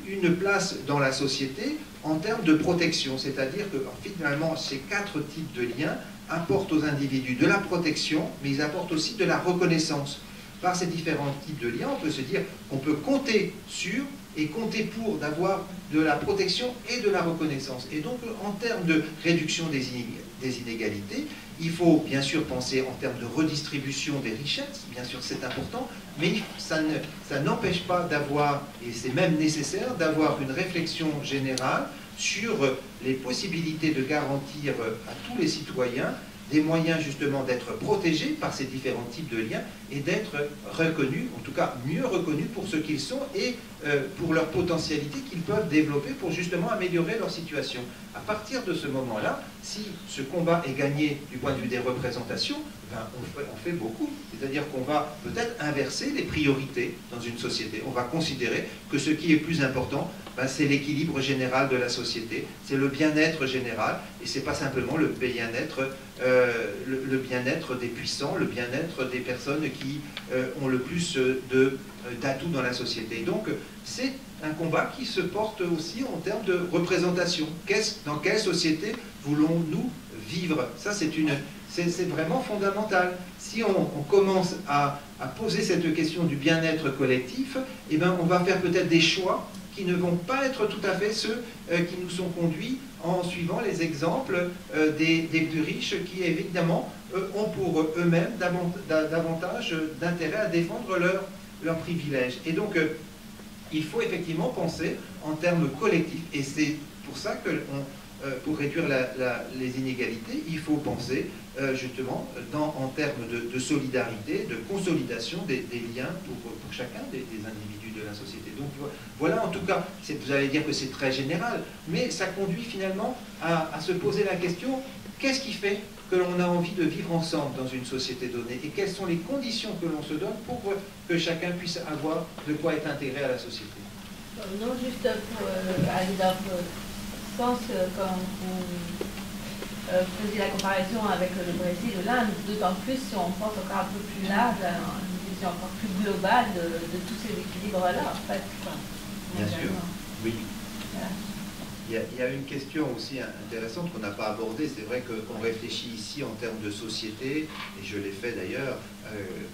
une place dans la société en termes de protection. C'est-à-dire que finalement, ces 4 types de liens apportent aux individus de la protection, mais ils apportent aussi de la reconnaissance. Par ces différents types de liens, on peut se dire qu'on peut compter sur et compter pour d'avoir de la protection et de la reconnaissance. Et donc, en termes de réduction des inégalités, il faut bien sûr penser en termes de redistribution des richesses, bien sûr c'est important, mais ça n'empêche pas d'avoir, et c'est même nécessaire, d'avoir une réflexion générale sur les possibilités de garantir à tous les citoyens des moyens justement d'être protégés par ces différents types de liens et d'être reconnus, en tout cas mieux reconnus pour ce qu'ils sont et pour leur potentialité qu'ils peuvent développer pour justement améliorer leur situation. À partir de ce moment-là, si ce combat est gagné du point de vue des représentations, ben on fait beaucoup. C'est-à-dire qu'on va peut-être inverser les priorités dans une société. On va considérer que ce qui est plus important, ben c'est l'équilibre général de la société, c'est le bien-être général, et c'est pas simplement le bien-être des puissants, le bien-être des personnes qui ont le plus d'atouts dans la société. Donc c'est un combat qui se porte aussi en termes de représentation. Dans quelle société voulons-nous vivre? Ça c'est vraiment fondamental. Si on commence à poser cette question du bien-être collectif, eh ben, on va faire peut-être des choix qui ne vont pas être tout à fait ceux qui nous sont conduits en suivant les exemples des plus riches qui, évidemment, ont pour eux-mêmes davantage d'intérêt à défendre leurs privilèges. Et donc, il faut effectivement penser en termes collectifs. Et c'est pour ça que, pour réduire les inégalités, il faut penser justement en termes de solidarité, de consolidation des liens pour chacun des individus de la société. Donc voilà, en tout cas, vous allez dire que c'est très général, mais ça conduit finalement à se poser la question, qu'est-ce qui fait que l'on a envie de vivre ensemble dans une société donnée et quelles sont les conditions que l'on se donne pour que chacun puisse avoir de quoi être intégré à la société. Non, juste pour aller dans le sens, quand vous faisiez la comparaison avec le Brésil ou l'Inde, d'autant plus si on pense encore un peu plus large, une vision encore plus globale de tous ces équilibres-là, en fait. Bien sûr, oui. Voilà. Il y a une question aussi intéressante qu'on n'a pas abordée. C'est vrai qu'on réfléchit ici en termes de société, et je l'ai fait d'ailleurs,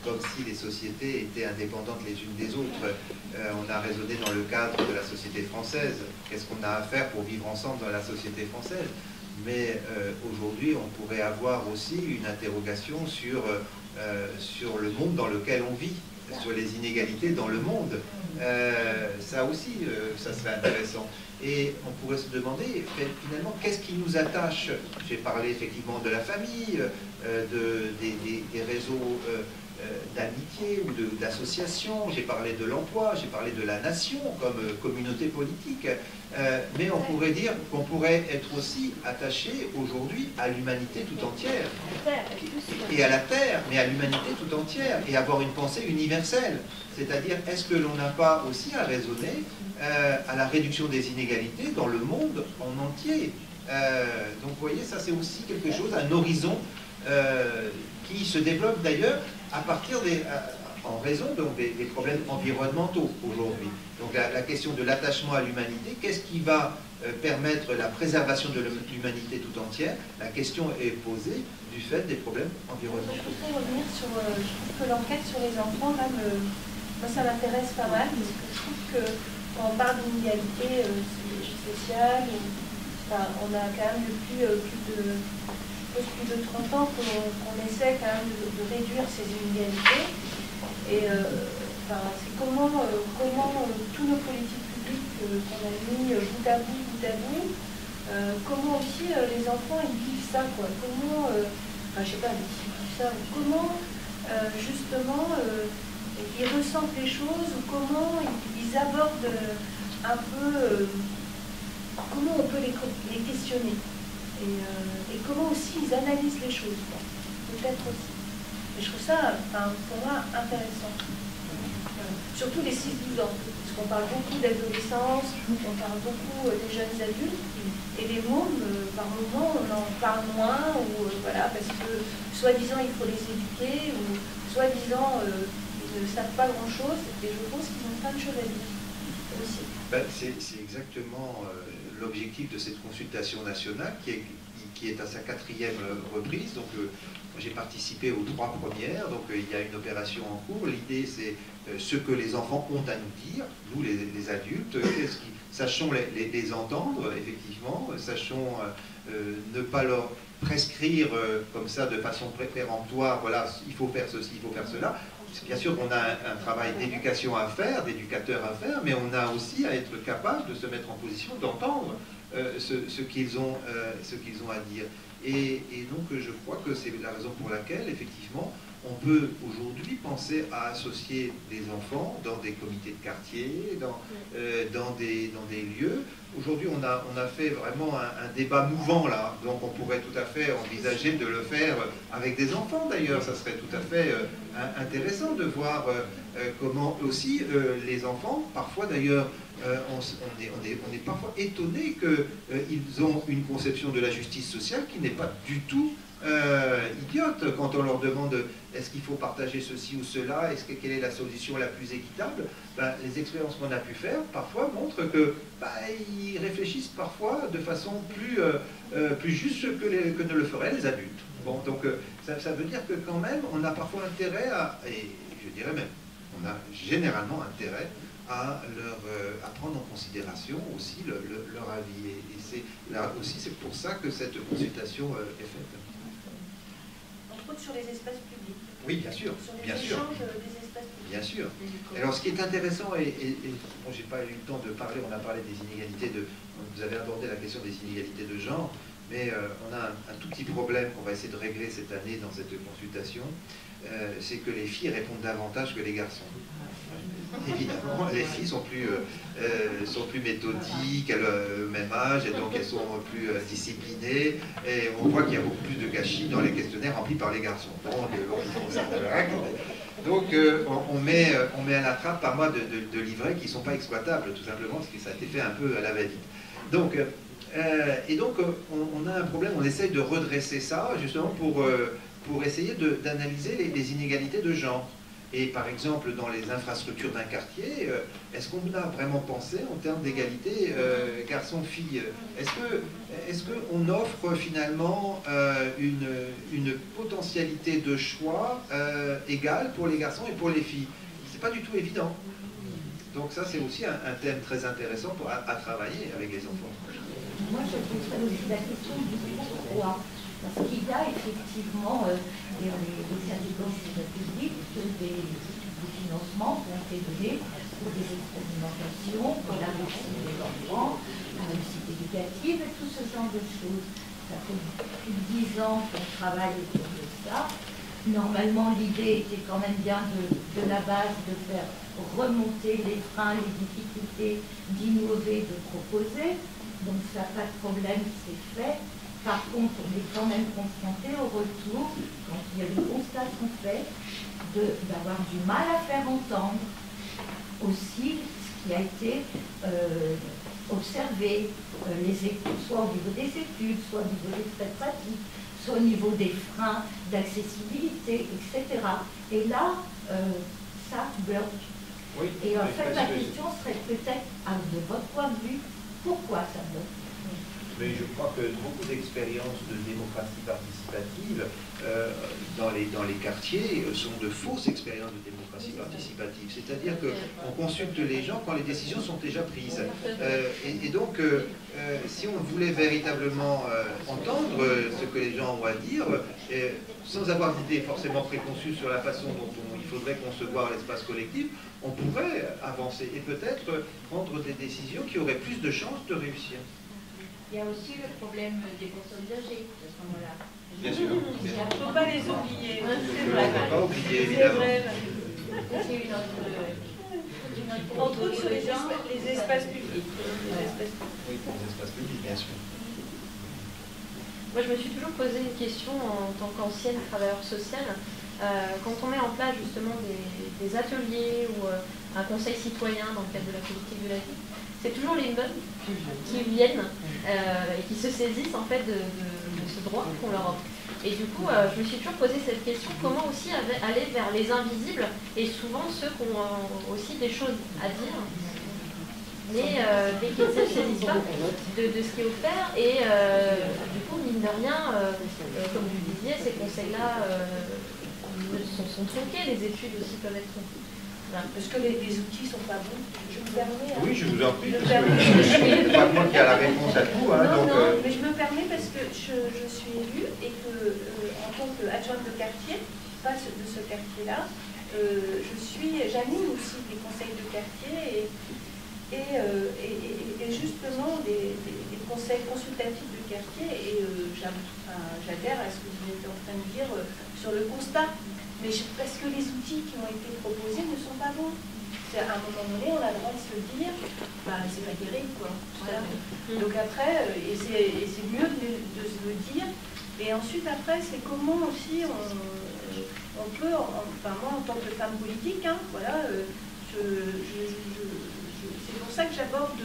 comme si les sociétés étaient indépendantes les unes des autres. On a raisonné dans le cadre de la société française. Qu'est-ce qu'on a à faire pour vivre ensemble dans la société française? Mais aujourd'hui, on pourrait avoir aussi une interrogation sur le monde dans lequel on vit, sur les inégalités dans le monde. Ça aussi, ça serait intéressant. Et on pourrait se demander, finalement, qu'est-ce qui nous attache? J'ai parlé effectivement de la famille, des réseaux d'amitié ou d'associations, j'ai parlé de l'emploi, j'ai parlé de la nation comme communauté politique, mais on pourrait dire qu'on pourrait être aussi attaché aujourd'hui à l'humanité tout entière, et à la Terre, mais à l'humanité tout entière, et avoir une pensée universelle. C'est-à-dire, est-ce que l'on n'a pas aussi à raisonner à la réduction des inégalités dans le monde en entier? Donc vous voyez, ça c'est aussi quelque chose, un horizon qui se développe d'ailleurs à partir en raison donc, des problèmes environnementaux aujourd'hui. Donc la question de l'attachement à l'humanité, qu'est-ce qui va permettre la préservation de l'humanité tout entière? La question est posée du fait des problèmes environnementaux. Je voudrais revenir sur, je trouve que l'enquête sur les enfants, là, moi ça m'intéresse pas mal, parce que je trouve que quand on parle d'inégalité sociale, enfin, on a quand même depuis plus de 30 ans qu'on essaie quand même de réduire ces inégalités. Et enfin, c'est comment tous nos politiques publiques qu'on a mis bout à bout, comment aussi les enfants ils vivent ça, quoi. Comment, enfin, je sais pas, ils vivent ça, comment justement ils ressentent les choses, ou comment ils abordent un peu, comment on peut les questionner, et comment aussi ils analysent les choses, peut-être aussi. Et je trouve ça, enfin, pour moi, intéressant. Surtout les 6-12 ans, parce qu'on parle beaucoup d'adolescence, on parle beaucoup des jeunes adultes, et les mômes, par moment, on en parle moins, ou voilà, parce que soi-disant il faut les éduquer, ou soi-disant ils ne savent pas grand-chose, et je pense qu'ils ont plein de choses à dire aussi. Ben, c'est exactement l'objectif de cette consultation nationale qui est à sa 4e reprise. Donc, j'ai participé aux 3 premières, donc il y a une opération en cours. L'idée, c'est ce que les enfants ont à nous dire, nous les adultes, sachons les entendre, effectivement, sachons ne pas leur prescrire comme ça de façon péremptoire, voilà, il faut faire ceci, il faut faire cela. Bien sûr, on a un travail d'éducation à faire, d'éducateur à faire, mais on a aussi à être capable de se mettre en position d'entendre ce qu'ils ont à dire. Et donc, je crois que c'est la raison pour laquelle, effectivement, on peut aujourd'hui penser à associer des enfants dans des comités de quartier, dans des lieux. Aujourd'hui, on a fait vraiment un débat mouvant là, donc on pourrait tout à fait envisager de le faire avec des enfants d'ailleurs. Ça serait tout à fait intéressant de voir comment aussi les enfants, parfois d'ailleurs, on est parfois étonné qu'ils ont une conception de la justice sociale qui n'est pas du tout idiote. Quand on leur demande est-ce qu'il faut partager ceci ou cela, quelle est la solution la plus équitable, ben, les expériences qu'on a pu faire parfois montrent que ils réfléchissent parfois de façon plus juste que ne le feraient les adultes. Bon, donc ça veut dire que quand même on a parfois intérêt et je dirais même on a généralement intérêt à prendre en considération aussi leur avis. Et là aussi, c'est pour ça que cette consultation est faite. Entre autres sur les espaces publics. Oui, bien sûr. Sur les bien échanges sûr. Des espaces publics. Bien sûr. Alors, ce qui est intéressant, et bon, j'ai pas eu le temps de parler, on a parlé des inégalités vous avez abordé la question des inégalités de genre, mais on a un tout petit problème qu'on va essayer de régler cette année dans cette consultation, c'est que les filles répondent davantage que les garçons. Évidemment, les filles sont plus méthodiques, elles ont le même âge, et donc elles sont plus disciplinées, et on voit qu'il y a beaucoup plus de gâchis dans les questionnaires remplis par les garçons. Donc on met à la trappe par mois de livrets qui ne sont pas exploitables, tout simplement, parce que ça a été fait un peu à la va-vite. Donc, on a un problème, on essaye de redresser ça, justement pour essayer d'analyser les inégalités de genre. Et par exemple, dans les infrastructures d'un quartier, est-ce qu'on a vraiment pensé en termes d'égalité garçon-fille? Est-ce qu'on offre finalement une potentialité de choix égale pour les garçons et pour les filles? C'est pas du tout évident. Donc ça, c'est aussi un thème très intéressant à travailler avec les enfants. Moi, je poserais aussi la question du pourquoi. Parce qu'il y a effectivement des services publics, des financements qui ont été donnés pour des expérimentations, pour la réussite des enfants, la réussite éducative et tout ce genre de choses. Ça fait plus de 10 ans qu'on travaille autour de ça. Normalement, l'idée était quand même bien de la base de faire remonter les freins, les difficultés, d'innover, de proposer. Donc ça n'a pas de problème, c'est fait. Par contre, on est quand même confronté au retour, quand il y a le constat qu'on fait, d'avoir du mal à faire entendre aussi ce qui a été observé, les études, soit au niveau des études, soit au niveau des faits pratiques, soit au niveau des freins d'accessibilité, etc. Et là, bloc. Oui, Et en fait, la question serait peut-être, de votre point de vue, pourquoi ça bloque? Mais je crois que beaucoup d'expériences de démocratie participative dans les quartiers sont de fausses expériences de démocratie participative. C'est-à-dire qu'on consulte les gens quand les décisions sont déjà prises. Et donc, si on voulait véritablement entendre ce que les gens ont à dire, sans avoir d'idées forcément préconçues sur la façon dont il faudrait concevoir l'espace collectif, on pourrait avancer et peut-être prendre des décisions qui auraient plus de chances de réussir. Il y a aussi le problème des personnes âgées à ce moment-là. Bien sûr. Il ne faut pas les oublier. C'est vrai. Pas oublier, évidemment. C'est une autre Entre autres sur les espaces publics. Oui, pour les espaces publics, bien sûr. Moi, je me suis toujours posé une question en tant qu'ancienne travailleuse sociale. Quand on met en place justement des ateliers ou un conseil citoyen dans le cadre de la politique de la ville, c'est toujours les mêmes qui viennent et qui se saisissent en fait de ce droit qu'on leur offre. Et du coup, je me suis toujours posé cette question, comment aussi aller vers les invisibles et souvent ceux qui ont aussi des choses à dire, mais dès qu'ils ne se saisissent pas de ce qui est offert. Et du coup, mine de rien, comme vous le disiez, ces conseils-là sont tronqués, les études aussi peuvent être tronquées. Parce que les outils ne sont pas bons. Je me permets. Oui, je vous en prie. C'est pas moi qui a la réponse à tout. Hein, non, donc, non, mais je me permets parce que je suis élue et que, en tant qu'adjointe de quartier, pas de ce quartier-là, j'anime aussi des conseils de quartier et justement des conseils consultatifs de quartier. Et j'adhère à ce que vous êtes en train de dire sur le constat. Mais parce que les outils qui ont été proposés ne sont pas bons. À un moment donné, on a le droit de se dire, c'est pas terrible, quoi. Voilà. Donc après, et c'est mieux de se le dire. Et ensuite, après, c'est comment aussi on peut, enfin moi, en tant que femme politique, hein, voilà, c'est pour ça que j'aborde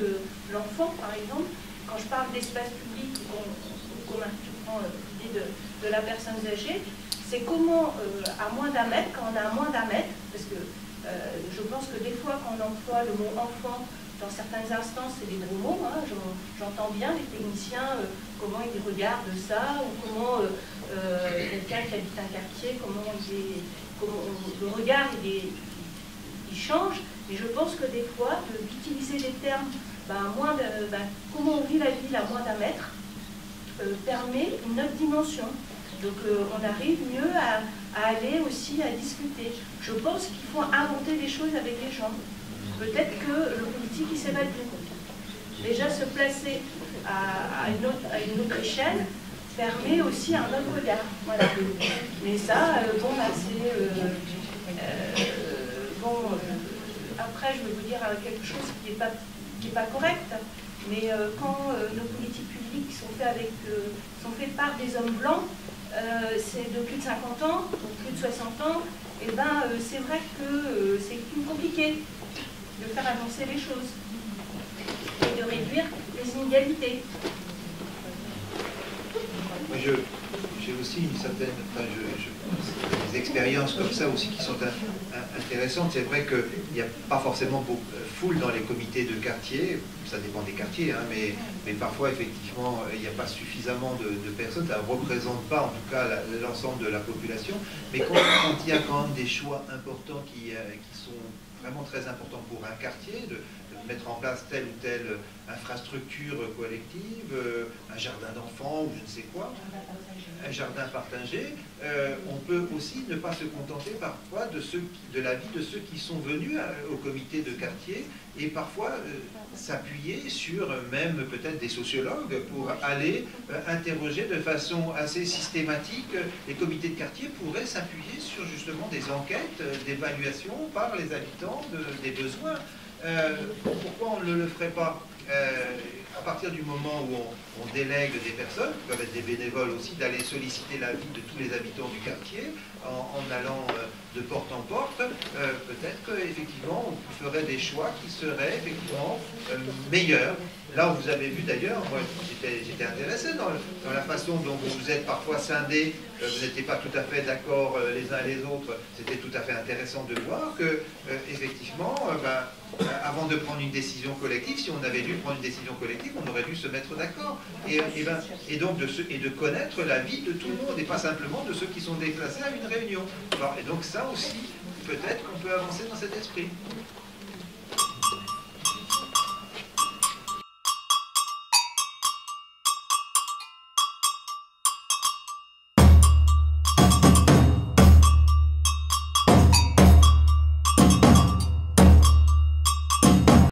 l'enfant, par exemple, quand je parle d'espace public, qu'on prend l'idée de la personne âgée. C'est comment, à moins d'un mètre, quand on a à moins d'un mètre, parce que je pense que des fois, quand on emploie le mot enfant, dans certaines instances, c'est des gros mots, hein, j'entends bien les techniciens, comment ils regardent ça, ou comment quelqu'un qui habite un quartier, comment le regard il change, mais je pense que des fois, d'utiliser des termes, comment on vit la ville à moins d'un mètre, permet une autre dimension. Donc on arrive mieux à aller aussi à discuter. Je pense qu'il faut inventer des choses avec les gens. Peut-être que le politique il s'évade. Déjà se placer à une autre échelle permet aussi un autre regard. Voilà. Mais ça, après je vais vous dire quelque chose qui n'est pas correct. Mais quand nos politiques publiques sont faites par des hommes blancs, c'est de plus de 50 ans, ou plus de 60 ans, et c'est vrai que c'est plus compliqué de faire avancer les choses et de réduire les inégalités. Moi, j'ai aussi une certaine, des expériences comme ça aussi qui sont intéressantes. C'est vrai qu'il n'y a pas forcément foule dans les comités de quartier, ça dépend des quartiers, hein, mais parfois effectivement il n'y a pas suffisamment de personnes, ça ne représente pas en tout cas l'ensemble de la population, mais quand il y a quand même des choix importants qui sont vraiment très importants pour un quartier, de mettre en place telle ou telle infrastructure collective, un jardin d'enfants ou je ne sais quoi, un jardin partagé, on peut aussi ne pas se contenter parfois de l'avis de ceux qui sont venus au comité de quartier et parfois s'appuyer sur même peut-être des sociologues pour aller interroger de façon assez systématique. Les comités de quartier pourraient s'appuyer sur justement des enquêtes d'évaluation par les habitants des besoins. Pourquoi on ne le ferait pas à partir du moment où on délègue des personnes, qui peuvent être des bénévoles aussi, d'aller solliciter l'avis de tous les habitants du quartier, en allant de porte en porte, peut-être qu'effectivement on ferait des choix qui seraient effectivement meilleurs. Là où vous avez vu d'ailleurs, moi j'étais intéressé dans la façon dont vous vous êtes parfois scindés, vous n'étiez pas tout à fait d'accord les uns et les autres, c'était tout à fait intéressant de voir que, effectivement, avant de prendre une décision collective, si on avait dû prendre une décision collective, on aurait dû se mettre d'accord. Et donc de connaître la vie de tout le monde, et pas simplement de ceux qui sont déplacés à une réunion. Alors, et donc ça aussi, peut-être qu'on peut avancer dans cet esprit.